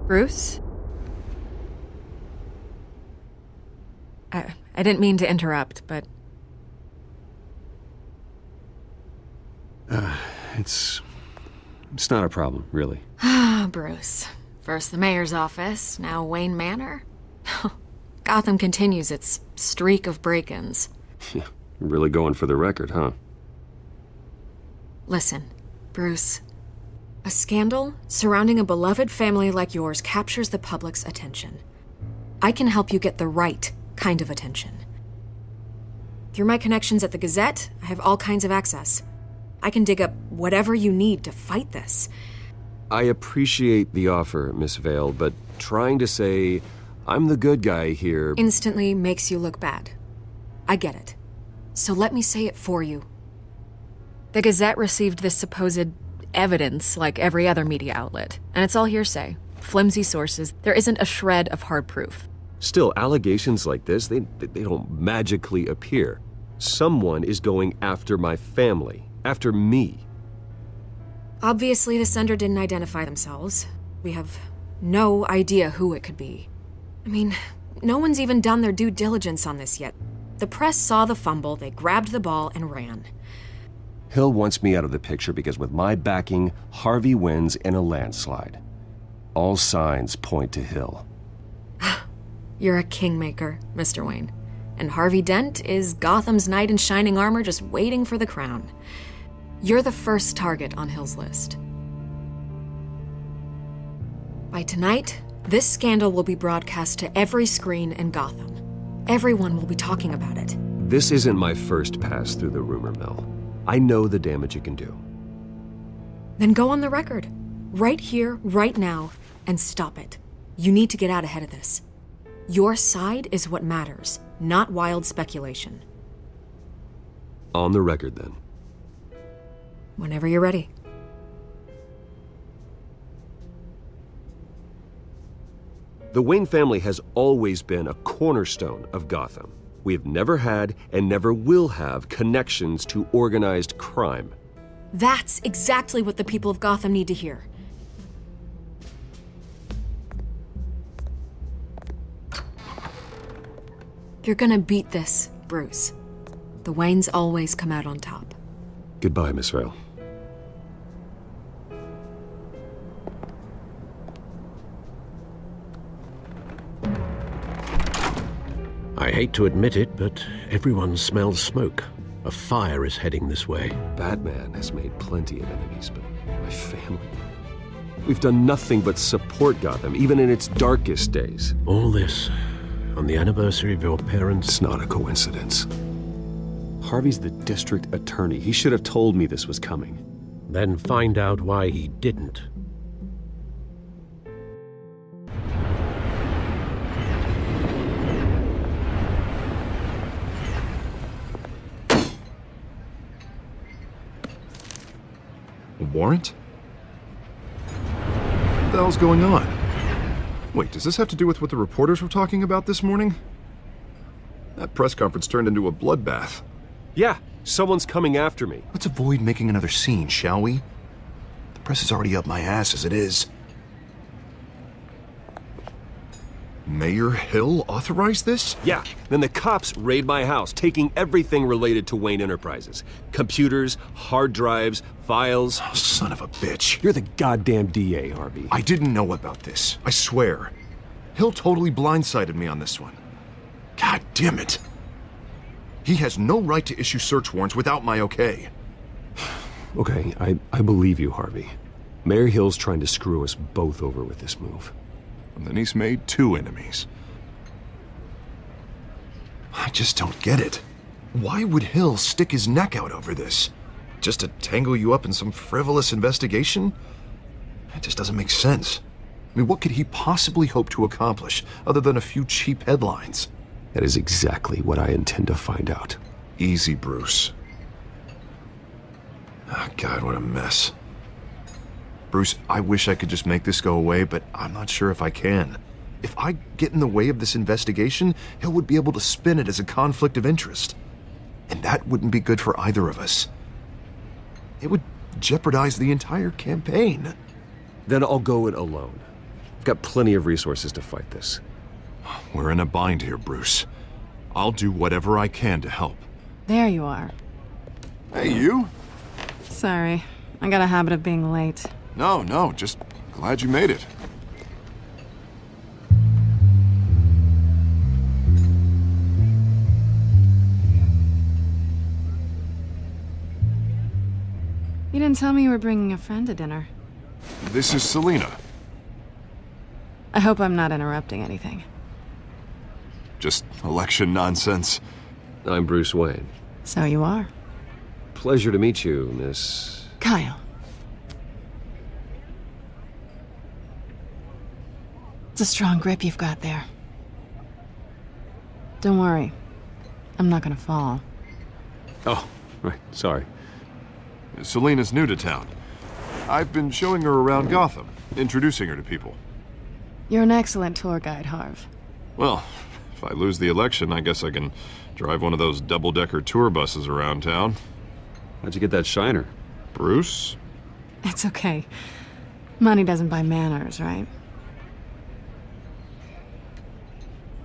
Bruce? I didn't mean to interrupt, but... It's not a problem, really. Ah, Bruce. First the mayor's office, now Wayne Manor. Gotham continues its streak of break-ins. Yeah, really going for the record, huh? Listen, Bruce. A scandal surrounding a beloved family like yours captures the public's attention. I can help you get the right kind of attention. Through my connections at the Gazette, I have all kinds of access. I can dig up whatever you need to fight this. I appreciate the offer, Miss Vale, but trying to say I'm the good guy here instantly makes you look bad. I get it. So let me say it for you. The Gazette received this supposed evidence like every other media outlet, and it's all hearsay. Flimsy sources. There isn't a shred of hard proof. Still, allegations like this, they don't magically appear. Someone is going after my family, after me. Obviously, the sender didn't identify themselves. We have no idea who it could be. I mean, no one's even done their due diligence on this yet. The press saw the fumble, they grabbed the ball and ran. Hill wants me out of the picture because with my backing, Harvey wins in a landslide. All signs point to Hill. You're a kingmaker, Mr. Wayne. And Harvey Dent is Gotham's knight in shining armor just waiting for the crown. You're the first target on Hill's list. By tonight, this scandal will be broadcast to every screen in Gotham. Everyone will be talking about it. This isn't my first pass through the rumor mill. I know the damage it can do. Then go on the record. Right here, right now, and stop it. You need to get out ahead of this. Your side is what matters, not wild speculation. On the record, then. Whenever you're ready. The Wayne family has always been a cornerstone of Gotham. We have never had and never will have connections to organized crime. That's exactly what the people of Gotham need to hear. You're gonna beat this, Bruce. The Waynes always come out on top. Goodbye, Miss Vale. I hate to admit it, but everyone smells smoke. A fire is heading this way. Batman has made plenty of enemies, but my family... We've done nothing but support Gotham, even in its darkest days. All this on the anniversary of your parents'... It's not a coincidence. Harvey's the district attorney. He should have told me this was coming. Then find out why he didn't. A warrant? What the hell's going on? Wait, does this have to do with what the reporters were talking about this morning? That press conference turned into a bloodbath. Yeah, someone's coming after me. Let's avoid making another scene, shall we? The press is already up my ass as it is. Mayor Hill authorized this? Yeah, then the cops raid my house, taking everything related to Wayne Enterprises. Computers, hard drives, files. Oh, son of a bitch. You're the goddamn DA, Harvey. I didn't know about this. I swear. Hill totally blindsided me on this one. God damn it. He has no right to issue search warrants without my okay. Okay, I believe you, Harvey. Mayor Hill's trying to screw us both over with this move. And then he's made 2 enemies. I just don't get it. Why would Hill stick his neck out over this? Just to tangle you up in some frivolous investigation? It just doesn't make sense. I mean, what could he possibly hope to accomplish other than a few cheap headlines? That is exactly what I intend to find out. Easy, Bruce. Oh, God, what a mess. Bruce, I wish I could just make this go away, but I'm not sure if I can. If I get in the way of this investigation, Hill would be able to spin it as a conflict of interest. And that wouldn't be good for either of us. It would jeopardize the entire campaign. Then I'll go it alone. I've got plenty of resources to fight this. We're in a bind here, Bruce. I'll do whatever I can to help. There you are. Hey, you? Sorry. I got a habit of being late. No, just glad you made it. You didn't tell me you were bringing a friend to dinner. This is Selina. I hope I'm not interrupting anything. Just election nonsense. I'm Bruce Wayne. So you are. Pleasure to meet you, Miss... Kyle. It's a strong grip you've got there. Don't worry. I'm not gonna fall. Oh, right. Sorry. Selina's new to town. I've been showing her around Gotham, introducing her to people. You're an excellent tour guide, Harv. Well, if I lose the election, I guess I can drive one of those double-decker tour buses around town. How'd you get that shiner? Bruce? It's okay. Money doesn't buy manners, right?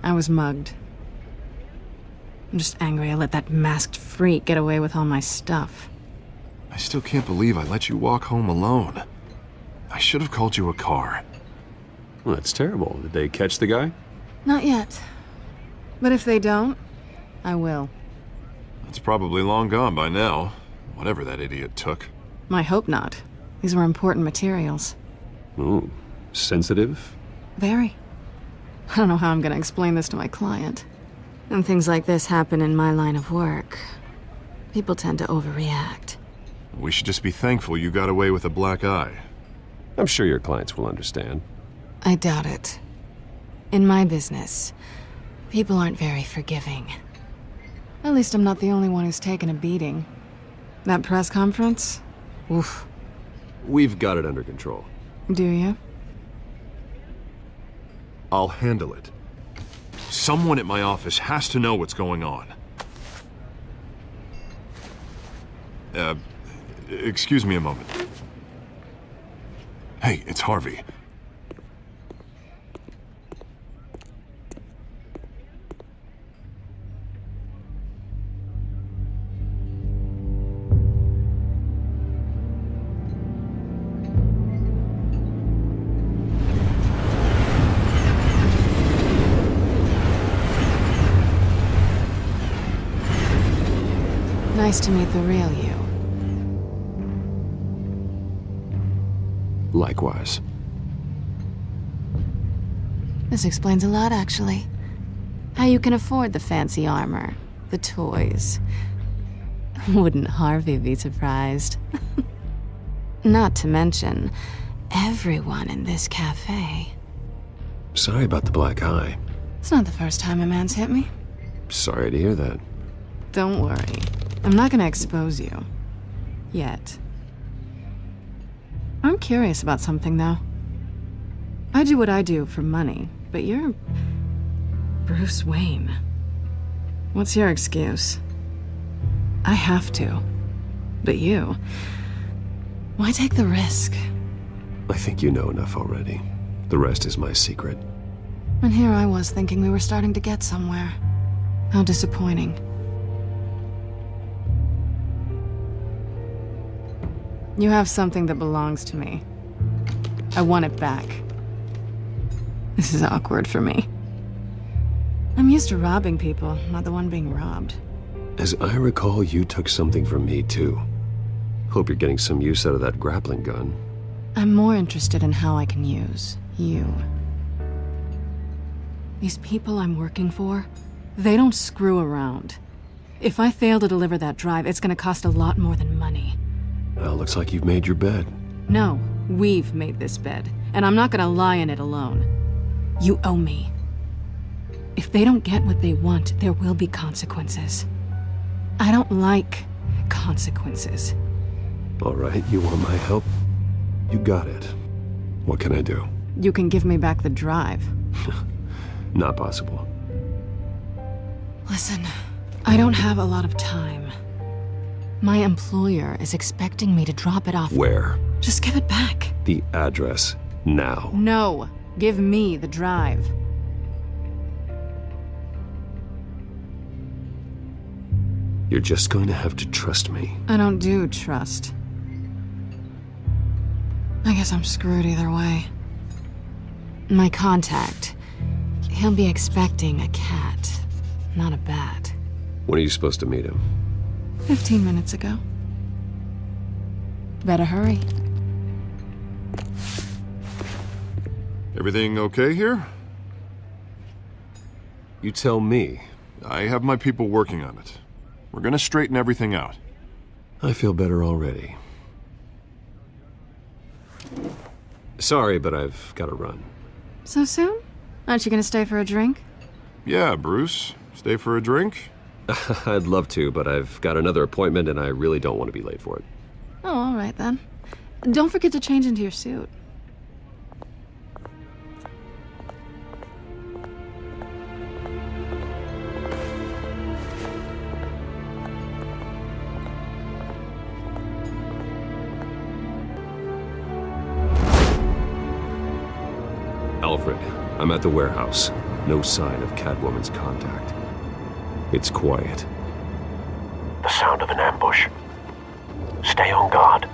I was mugged. I'm just angry I let that masked freak get away with all my stuff. I still can't believe I let you walk home alone. I should have called you a car. Well, that's terrible. Did they catch the guy? Not yet. But if they don't, I will. It's probably long gone by now, whatever that idiot took. I hope not. These were important materials. Ooh, sensitive? Very. I don't know how I'm gonna explain this to my client. And things like this happen in my line of work. People tend to overreact. We should just be thankful you got away with a black eye. I'm sure your clients will understand. I doubt it. In my business, people aren't very forgiving. At least I'm not the only one who's taken a beating. That press conference? Oof. We've got it under control. Do you? I'll handle it. Someone at my office has to know what's going on. Excuse me a moment. Hey, it's Harvey. Nice to meet the real you. Likewise. This explains a lot, actually. How you can afford the fancy armor, the toys. Wouldn't Harvey be surprised? Not to mention, everyone in this cafe. Sorry about the black eye. It's not the first time a man's hit me. Sorry to hear that. Don't worry. I'm not gonna expose you. Yet. I'm curious about something, though. I do what I do for money, but you're... Bruce Wayne. What's your excuse? I have to. But you... Why take the risk? I think you know enough already. The rest is my secret. And here I was thinking we were starting to get somewhere. How disappointing. You have something that belongs to me. I want it back. This is awkward for me. I'm used to robbing people, not the one being robbed. As I recall, you took something from me, too. Hope you're getting some use out of that grappling gun. I'm more interested in how I can use you. These people I'm working for, they don't screw around. If I fail to deliver that drive, it's gonna cost a lot more than money. Well, looks like you've made your bed. No, we've made this bed, and I'm not gonna lie in it alone. You owe me. If they don't get what they want, there will be consequences. I don't like consequences. All right, you want my help? You got it. What can I do? You can give me back the drive. Not possible. Listen, I don't have a lot of time. My employer is expecting me to drop it off. Where? Just give it back. The address, now. No, give me the drive. You're just going to have to trust me. I don't do trust. I guess I'm screwed either way. My contact, he'll be expecting a cat, not a bat. When are you supposed to meet him? 15 minutes ago. Better hurry. Everything okay here? You tell me. I have my people working on it. We're gonna straighten everything out. I feel better already. Sorry, but I've got to run. So soon? Aren't you gonna stay for a drink? Yeah, Bruce. Stay for a drink? I'd love to, but I've got another appointment and I really don't want to be late for it. Oh, all right then. Don't forget to change into your suit. Alfred, I'm at the warehouse. No sign of Catwoman's contact. It's quiet. The sound of an ambush. Stay on guard.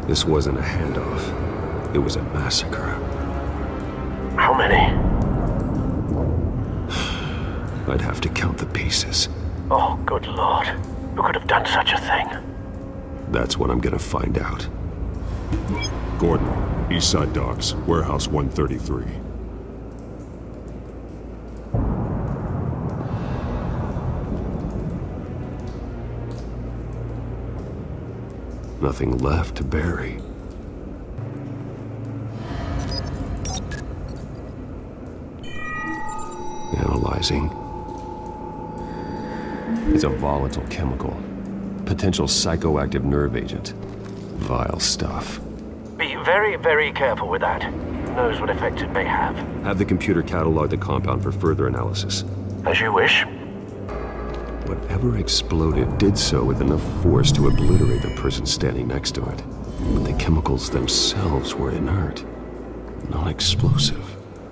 This wasn't a handoff. It was a massacre. How many? I'd have to count the pieces. Oh, good lord. Who could have done such a thing? That's what I'm gonna find out. Gordon, Eastside Docks, Warehouse 133. Nothing left to bury. Analyzing. It's a volatile chemical. Potential psychoactive nerve agent. Vile stuff. Be very, very careful with that. Who knows what effect it may have. Have the computer catalog the compound for further analysis. As you wish. Whatever exploded did so with enough force to obliterate the person standing next to it. But the chemicals themselves were inert, non-explosive.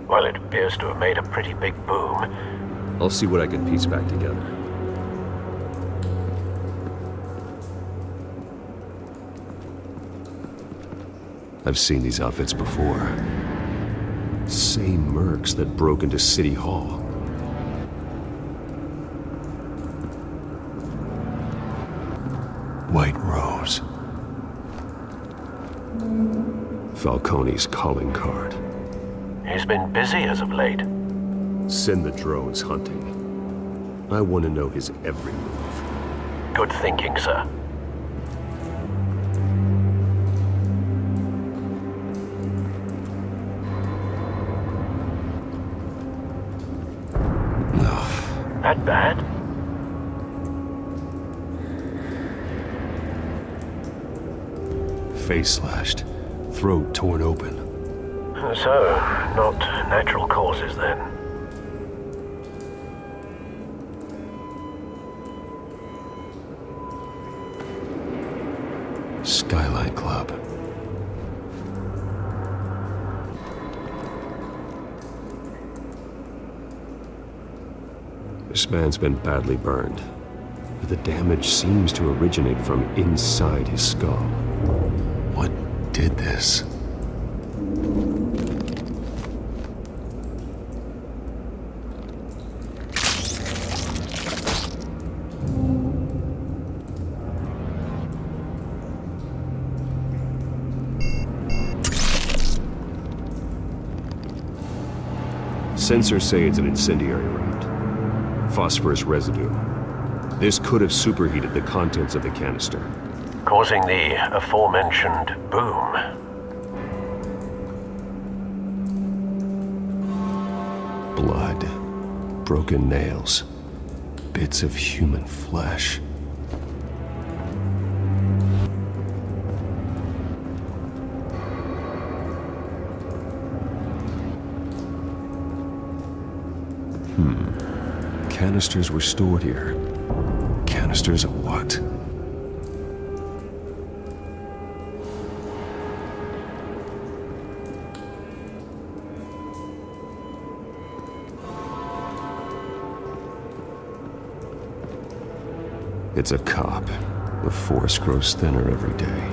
Well, it appears to have made a pretty big boom. I'll see what I can piece back together. I've seen these outfits before. Same mercs that broke into City Hall. White Rose. Falcone's calling card. He's been busy as of late. Send the drones hunting. I want to know his every move. Good thinking, sir. That bad? Face slashed, throat torn open. So, not natural causes then. Skylight Club. This man's been badly burned, but the damage seems to originate from inside his skull. What did this? Sensors say it's an incendiary round. Phosphorus residue. This could have superheated the contents of the canister, causing the aforementioned boom. Blood, broken nails, bits of human flesh. Canisters were stored here. Canisters of what? It's a cop. The force grows thinner every day.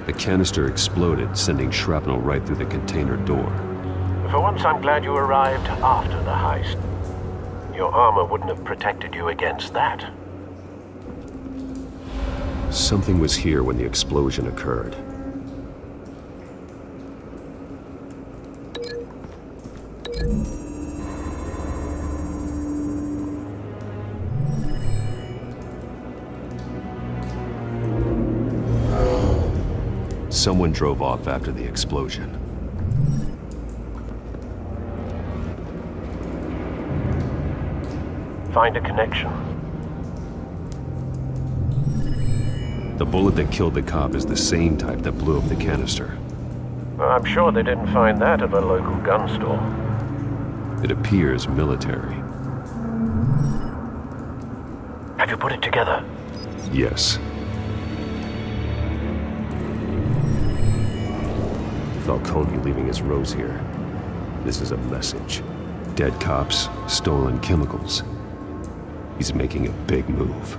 The canister exploded, sending shrapnel right through the container door. For once, I'm glad you arrived after the heist. Your armor wouldn't have protected you against that. Something was here when the explosion occurred. Someone drove off after the explosion. Find a connection. The bullet that killed the cop is the same type that blew up the canister. Well, I'm sure they didn't find that at a local gun store. It appears military. Have you put it together? Yes. Falcone leaving his rose here. This is a message. Dead cops, stolen chemicals. He's making a big move.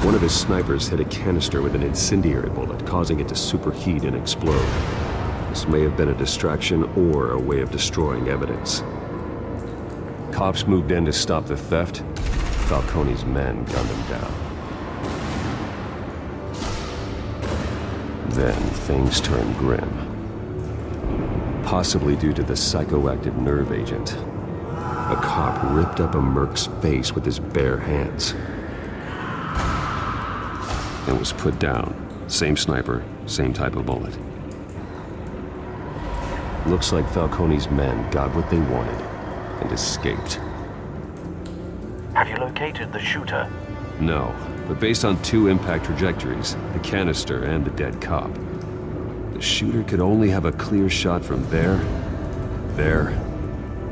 One of his snipers hit a canister with an incendiary bullet, causing it to superheat and explode. This may have been a distraction or a way of destroying evidence. Cops moved in to stop the theft. Falcone's men gunned him down. Then things turned grim. Possibly due to the psychoactive nerve agent. A cop ripped up a merc's face with his bare hands. And was put down. Same sniper, same type of bullet. Looks like Falcone's men got what they wanted and escaped. Have you located the shooter? No, but based on 2 impact trajectories, the canister and the dead cop, the shooter could only have a clear shot from there,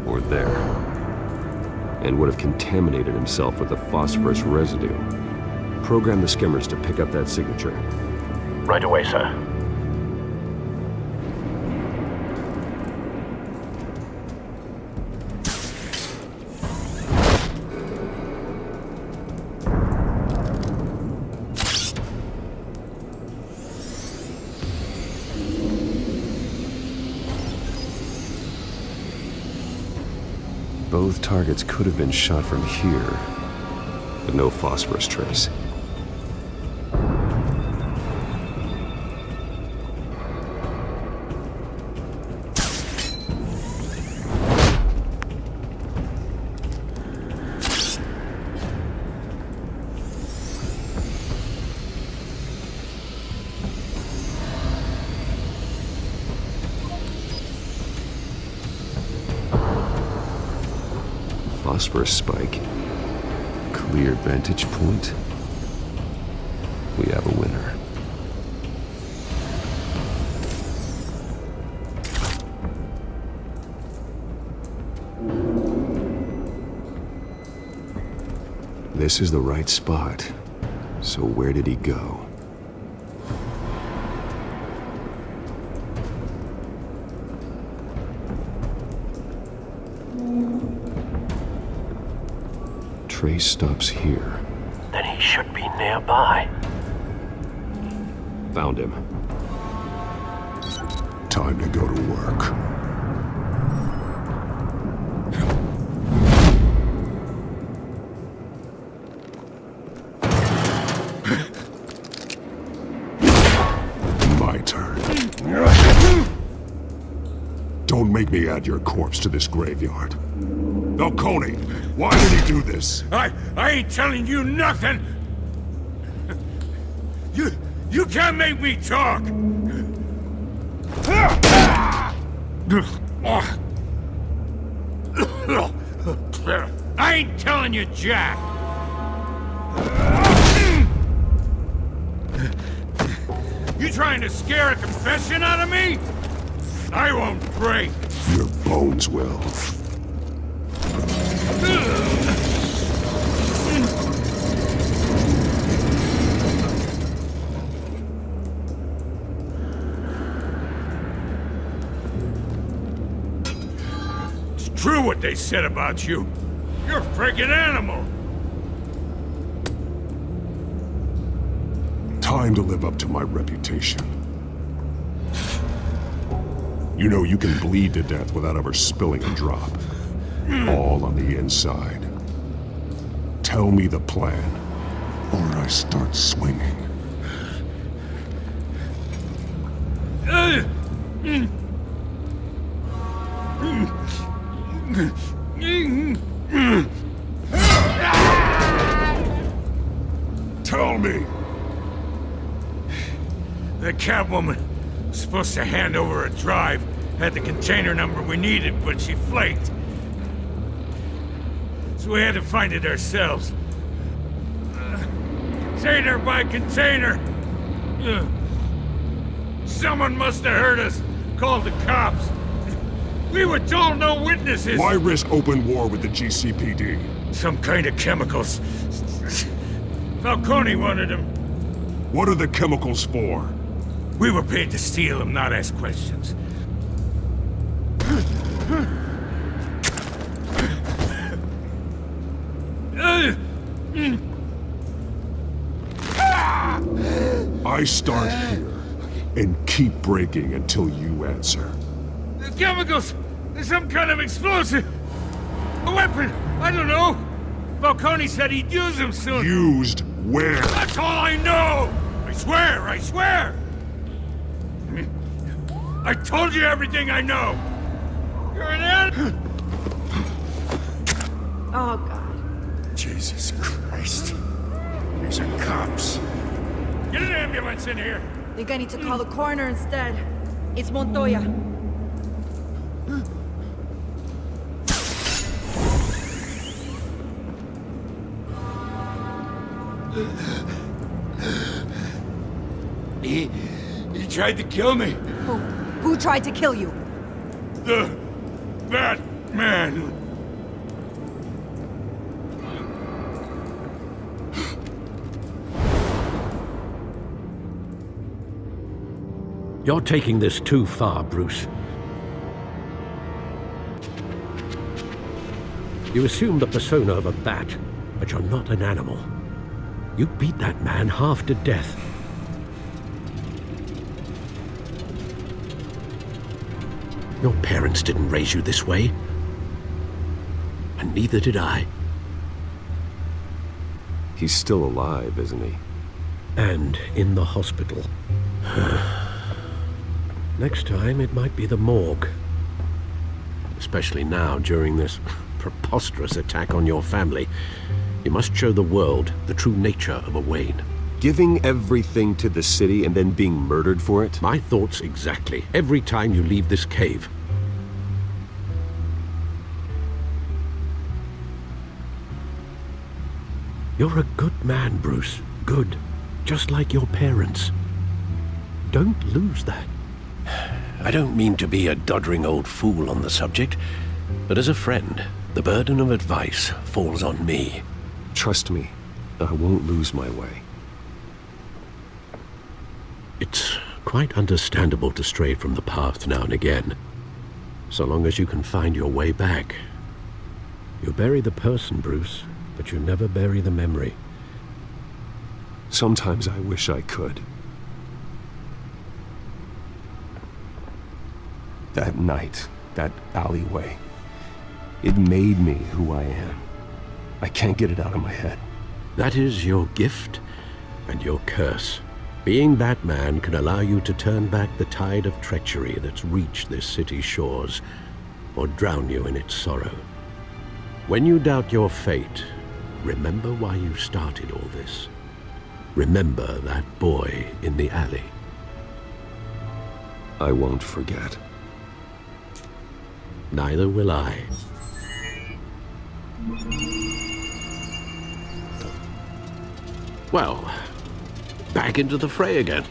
or there, and would have contaminated himself with the phosphorus residue. Program the skimmers to pick up that signature. Right away, sir. Both targets could have been shot from here, but no phosphorus trace. Phosphorus spike. Clear vantage point. We have a winner. This is the right spot. So where did he go? Trace stops here. Then he should be nearby. Found him. Time to go to work. My turn. Don't make me add your corpse to this graveyard. Falcone, why did he do this? I ain't telling you nothing! You can't make me talk! I ain't telling you jack! You trying to scare a confession out of me? I won't break! Your bones will. It's true what they said about you. You're a friggin' animal. Time to live up to my reputation. You know you can bleed to death without ever spilling a drop. All on the inside. Tell me the plan, or I start swinging. Tell me! The Catwoman was supposed to hand over a drive, had the container number we needed, but she flaked. So we had to find it ourselves. Container by container. Someone must have heard us, called the cops. We were told no witnesses. Why risk open war with the GCPD? Some kind of chemicals. Falcone wanted them. What are the chemicals for? We were paid to steal them, not ask questions. I start here and keep breaking until you answer. The chemicals! There's some kind of explosive! A weapon! I don't know! Falcone said he'd use them soon! Used where? That's all I know! I swear! I swear! I told you everything I know! You're an animal! Oh, God. Jesus Christ. These are cops. Get an ambulance in here! Think I need to call the coroner instead. It's Montoya. He tried to kill me. Who tried to kill you? The Batman. You're taking this too far, Bruce. You assume the persona of a bat, but you're not an animal. You beat that man half to death. Your parents didn't raise you this way. And neither did I. He's still alive, isn't he? And in the hospital. Next time, it might be the morgue. Especially now, during this preposterous attack on your family. You must show the world the true nature of a Wayne. Giving everything to the city and then being murdered for it? My thoughts exactly. Every time you leave this cave. You're a good man, Bruce. Good. Just like your parents. Don't lose that. I don't mean to be a doddering old fool on the subject, but as a friend, the burden of advice falls on me. Trust me, I won't lose my way. It's quite understandable to stray from the path now and again, so long as you can find your way back. You bury the person, Bruce, but you never bury the memory. Sometimes I wish I could. That night, that alleyway, it made me who I am. I can't get it out of my head. That is your gift and your curse. Being Batman can allow you to turn back the tide of treachery that's reached this city's shores, or drown you in its sorrow. When you doubt your fate, remember why you started all this. Remember that boy in the alley. I won't forget. Neither will I. Well, back into the fray again.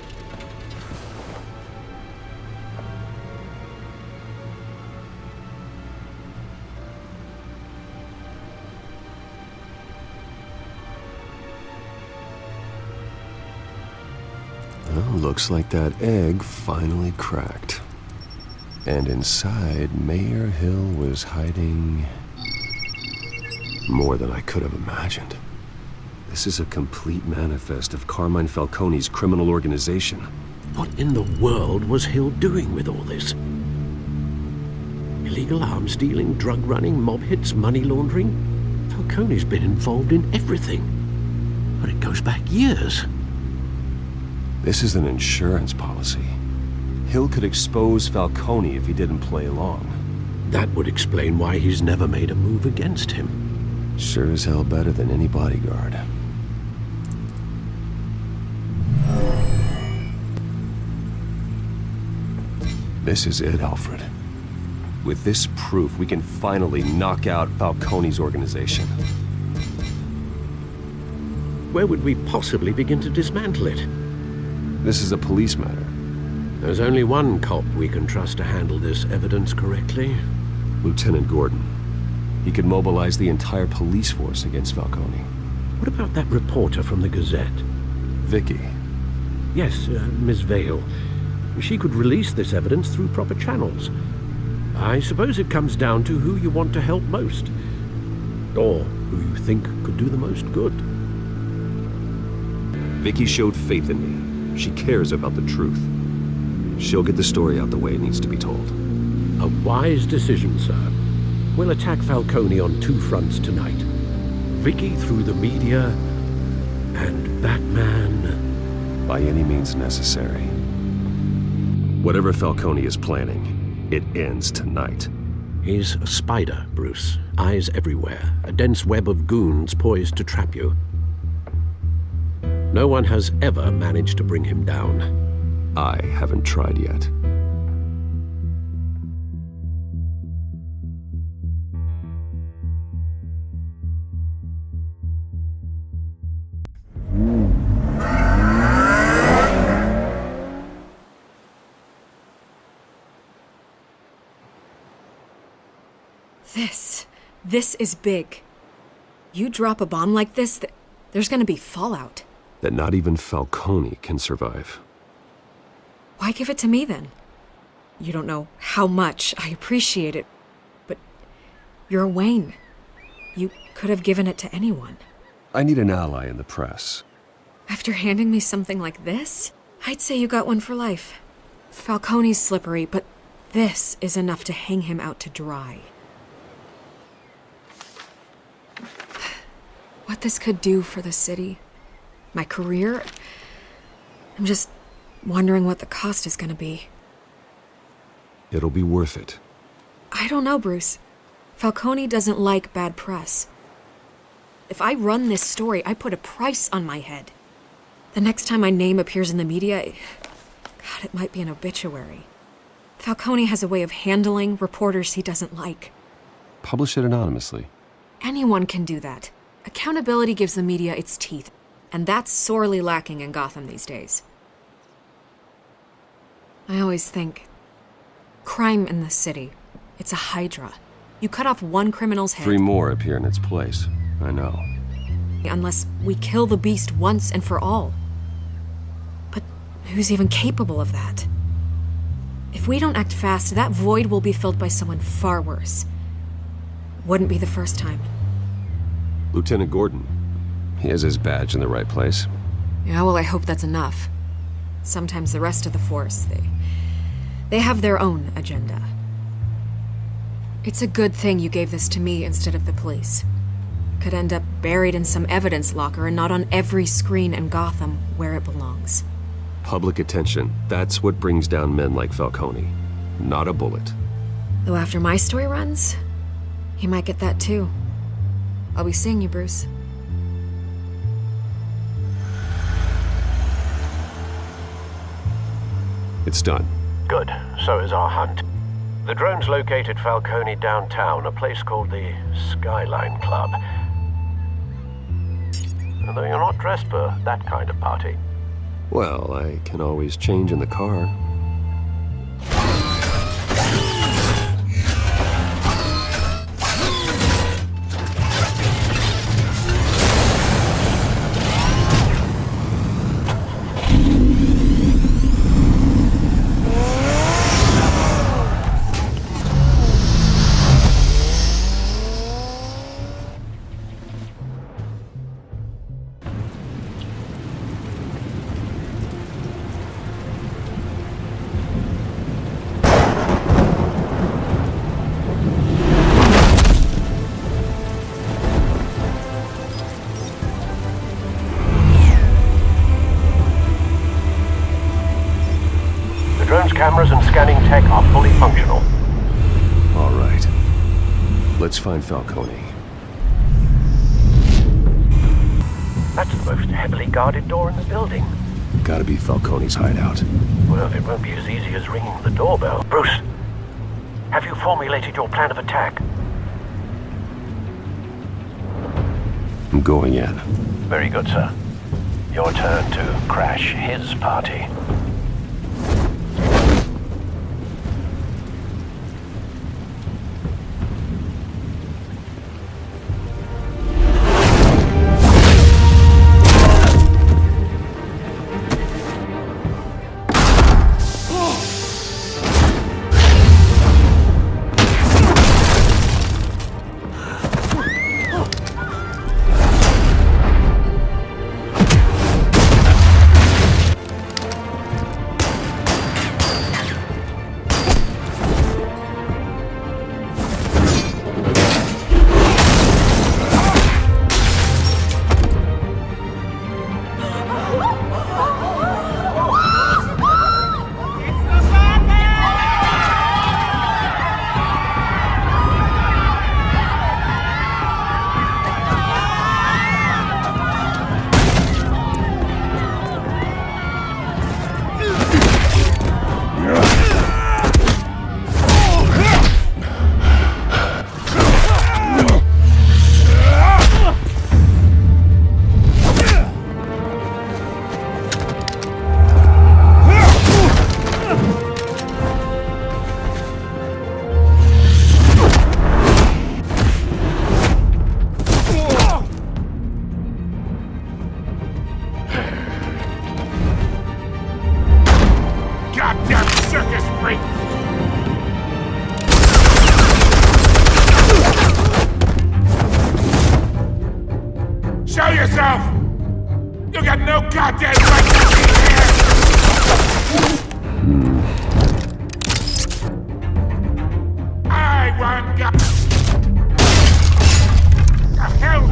Well, looks like that egg finally cracked. And inside, Mayor Hill was hiding more than I could have imagined. This is a complete manifest of Carmine Falcone's criminal organization. What in the world was Hill doing with all this? Illegal arms dealing, drug running, mob hits, money laundering? Falcone's been involved in everything. But it goes back years. This is an insurance policy. Hill could expose Falcone if he didn't play along. That would explain why he's never made a move against him. Sure as hell better than any bodyguard. This is it, Alfred. With this proof, we can finally knock out Falcone's organization. Where would we possibly begin to dismantle it? This is a police matter. There's only one cop we can trust to handle this evidence correctly. Lieutenant Gordon. He could mobilize the entire police force against Falcone. What about that reporter from the Gazette? Vicky. Yes, Miss Vale. She could release this evidence through proper channels. I suppose it comes down to who you want to help most. Or who you think could do the most good. Vicky showed faith in me. She cares about the truth. She'll get the story out the way it needs to be told. A wise decision, sir. We'll attack Falcone on two fronts tonight. Vicky through the media, and Batman... by any means necessary. Whatever Falcone is planning, it ends tonight. He's a spider, Bruce. Eyes everywhere. A dense web of goons poised to trap you. No one has ever managed to bring him down. I haven't tried yet. This is big. You drop a bomb like this, there's gonna be fallout. That not even Falcone can survive. Why give it to me then? You don't know how much I appreciate it, but you're Wayne. You could have given it to anyone. I need an ally in the press. After handing me something like this, I'd say you got one for life. Falcone's slippery, but this is enough to hang him out to dry. What this could do for the city, my career, I'm just wondering what the cost is gonna be. It'll be worth it. I don't know, Bruce. Falcone doesn't like bad press. If I run this story, I put a price on my head. The next time my name appears in the media, God, it might be an obituary. Falcone has a way of handling reporters he doesn't like. Publish it anonymously. Anyone can do that. Accountability gives the media its teeth, and that's sorely lacking in Gotham these days. I always think, crime in the city, it's a hydra. You cut off one criminal's head. 3 more appear in its place. I know. Unless we kill the beast once and for all. But who's even capable of that? If we don't act fast, that void will be filled by someone far worse. Wouldn't be the first time. Lieutenant Gordon. He has his badge in the right place. Yeah, well, I hope that's enough. Sometimes the rest of the force, they have their own agenda. It's a good thing you gave this to me instead of the police. Could end up buried in some evidence locker and not on every screen in Gotham where it belongs. Public attention. That's what brings down men like Falcone. Not a bullet. Though after my story runs, he might get that too. I'll be seeing you, Bruce. It's done. Good. So is our hunt. The drone's located Falcone downtown, a place called the Skyline Club. Although you're not dressed for that kind of party. Well, I can always change in the car. Cameras and scanning tech are fully functional. All right. Let's find Falcone. That's the most heavily guarded door in the building. Gotta be Falcone's hideout. Well, it won't be as easy as ringing the doorbell. Bruce, have you formulated your plan of attack? I'm going in. Very good, sir. Your turn to crash his party. yourself! You got no goddamn right to be here! I want God. The hell?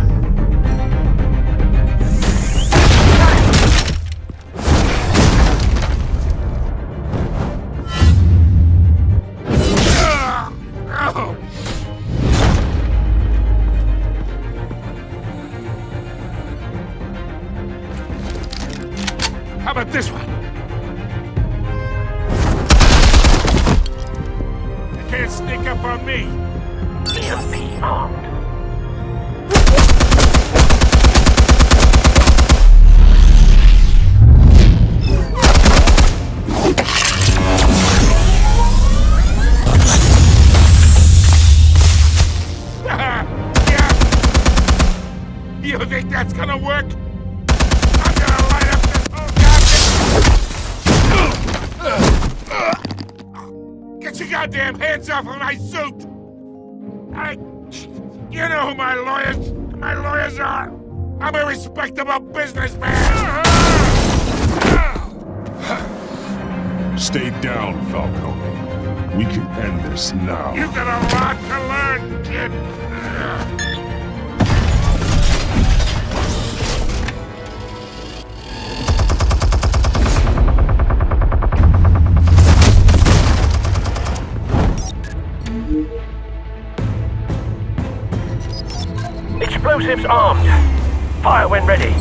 How about this one? You can't sneak up on me. EMP armed. Yeah. You think that's gonna work? I'm gonna light up this whole goddamn... Get your goddamn hands off of my suit! You know who my lawyers are! I'm a respectable businessman! Stay down, Falcone. We can end this now. You got a lot to learn, kid! Explosives armed. Fire when ready.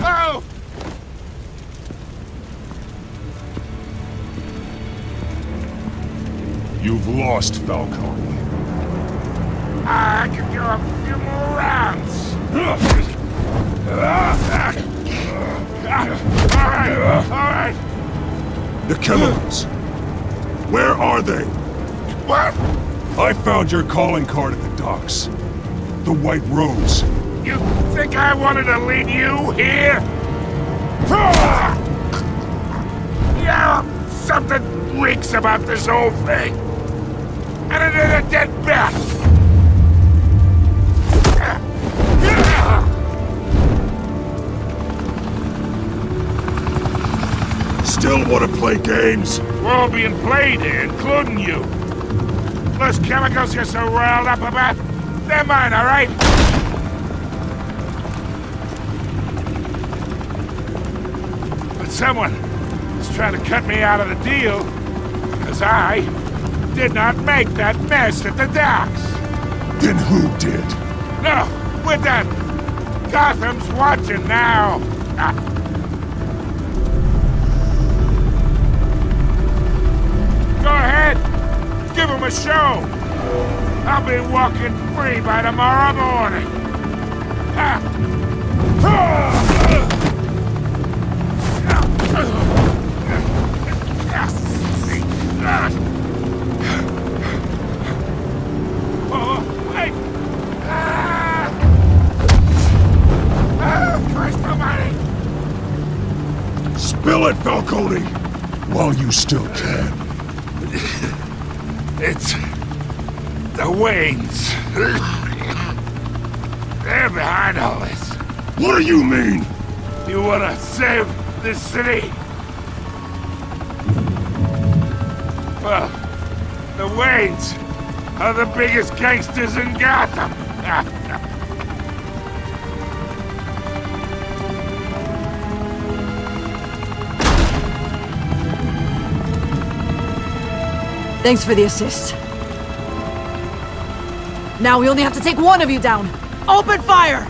Oh! You've lost, Falcone. I can go a few more rounds. All right. The chemicals. Where are they? What? I found your calling card at the docks. The White Rose. You think I wanted to lead you here? Yeah, something reeks about this whole thing. And it is a dead bat. Still want to play games? We're all being played here, including you. Those chemicals you're so riled up about, they're mine, all right? But someone is trying to cut me out of the deal because I did not make that mess at the docks. Then who did? No, we're done. Gotham's watching now. Go ahead. Give him a show. I'll be walking free by tomorrow morning. Oh, wait. Christ almighty. Spill it, Falcone! While you still can. It's the Waynes. They're behind all this. What do you mean? You wanna save this city? Well, the Waynes are the biggest gangsters in Gotham. Thanks for the assist. Now we only have to take one of you down. Open fire!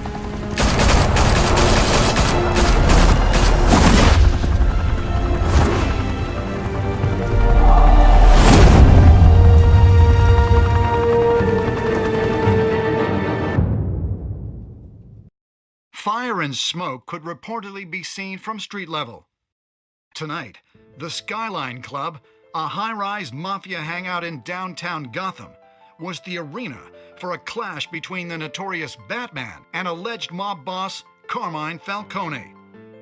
Fire and smoke could reportedly be seen from street level. Tonight, the Skyline Club, a high-rise mafia hangout in downtown Gotham, was the arena for a clash between the notorious Batman and alleged mob boss Carmine Falcone,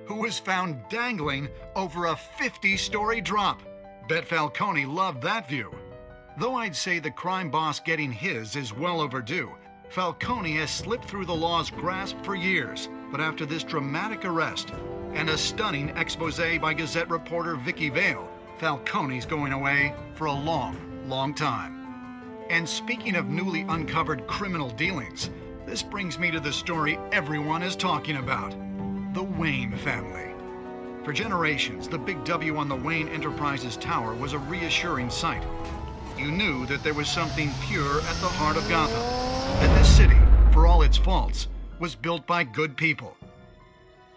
who was found dangling over a 50-story drop. Bet Falcone loved that view. Though I'd say the crime boss getting his is well overdue, Falcone has slipped through the law's grasp for years. But after this dramatic arrest and a stunning expose by Gazette reporter Vicky Vale, Falcone's going away for a long, long time. And speaking of newly uncovered criminal dealings, this brings me to the story everyone is talking about: the Wayne family. For generations, the big W on the Wayne Enterprises Tower was a reassuring sight. You knew that there was something pure at the heart of Gotham, that this city, for all its faults, was built by good people.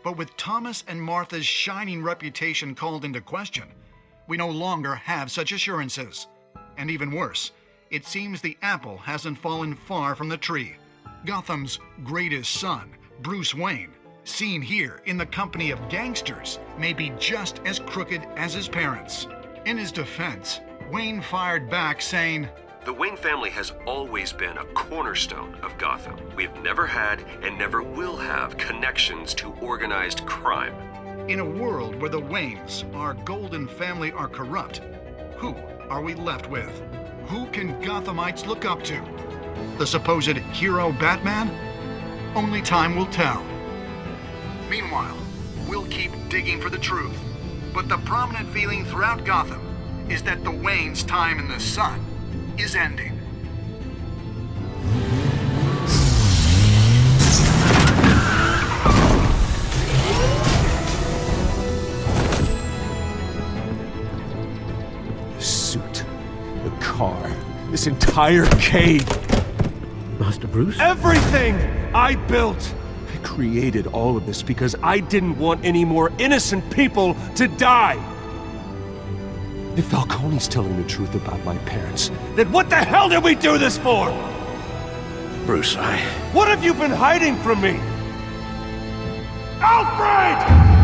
But with Thomas and Martha's shining reputation called into question, we no longer have such assurances. And even worse, it seems the apple hasn't fallen far from the tree. Gotham's greatest son, Bruce Wayne, seen here in the company of gangsters, may be just as crooked as his parents. In his defense, Wayne fired back saying, "The Wayne family has always been a cornerstone of Gotham. We've never had and never will have connections to organized crime." In a world where the Waynes, our golden family, are corrupt, who are we left with? Who can Gothamites look up to? The supposed hero Batman? Only time will tell. Meanwhile, we'll keep digging for the truth. But the prominent feeling throughout Gotham is that the Waynes' time in the sun is ending. The suit, the car, this entire cave. Master Bruce? Everything I built! I created all of this because I didn't want any more innocent people to die! If Falcone's telling the truth about my parents, then what the hell did we do this for? Bruce, What have you been hiding from me? Alfred!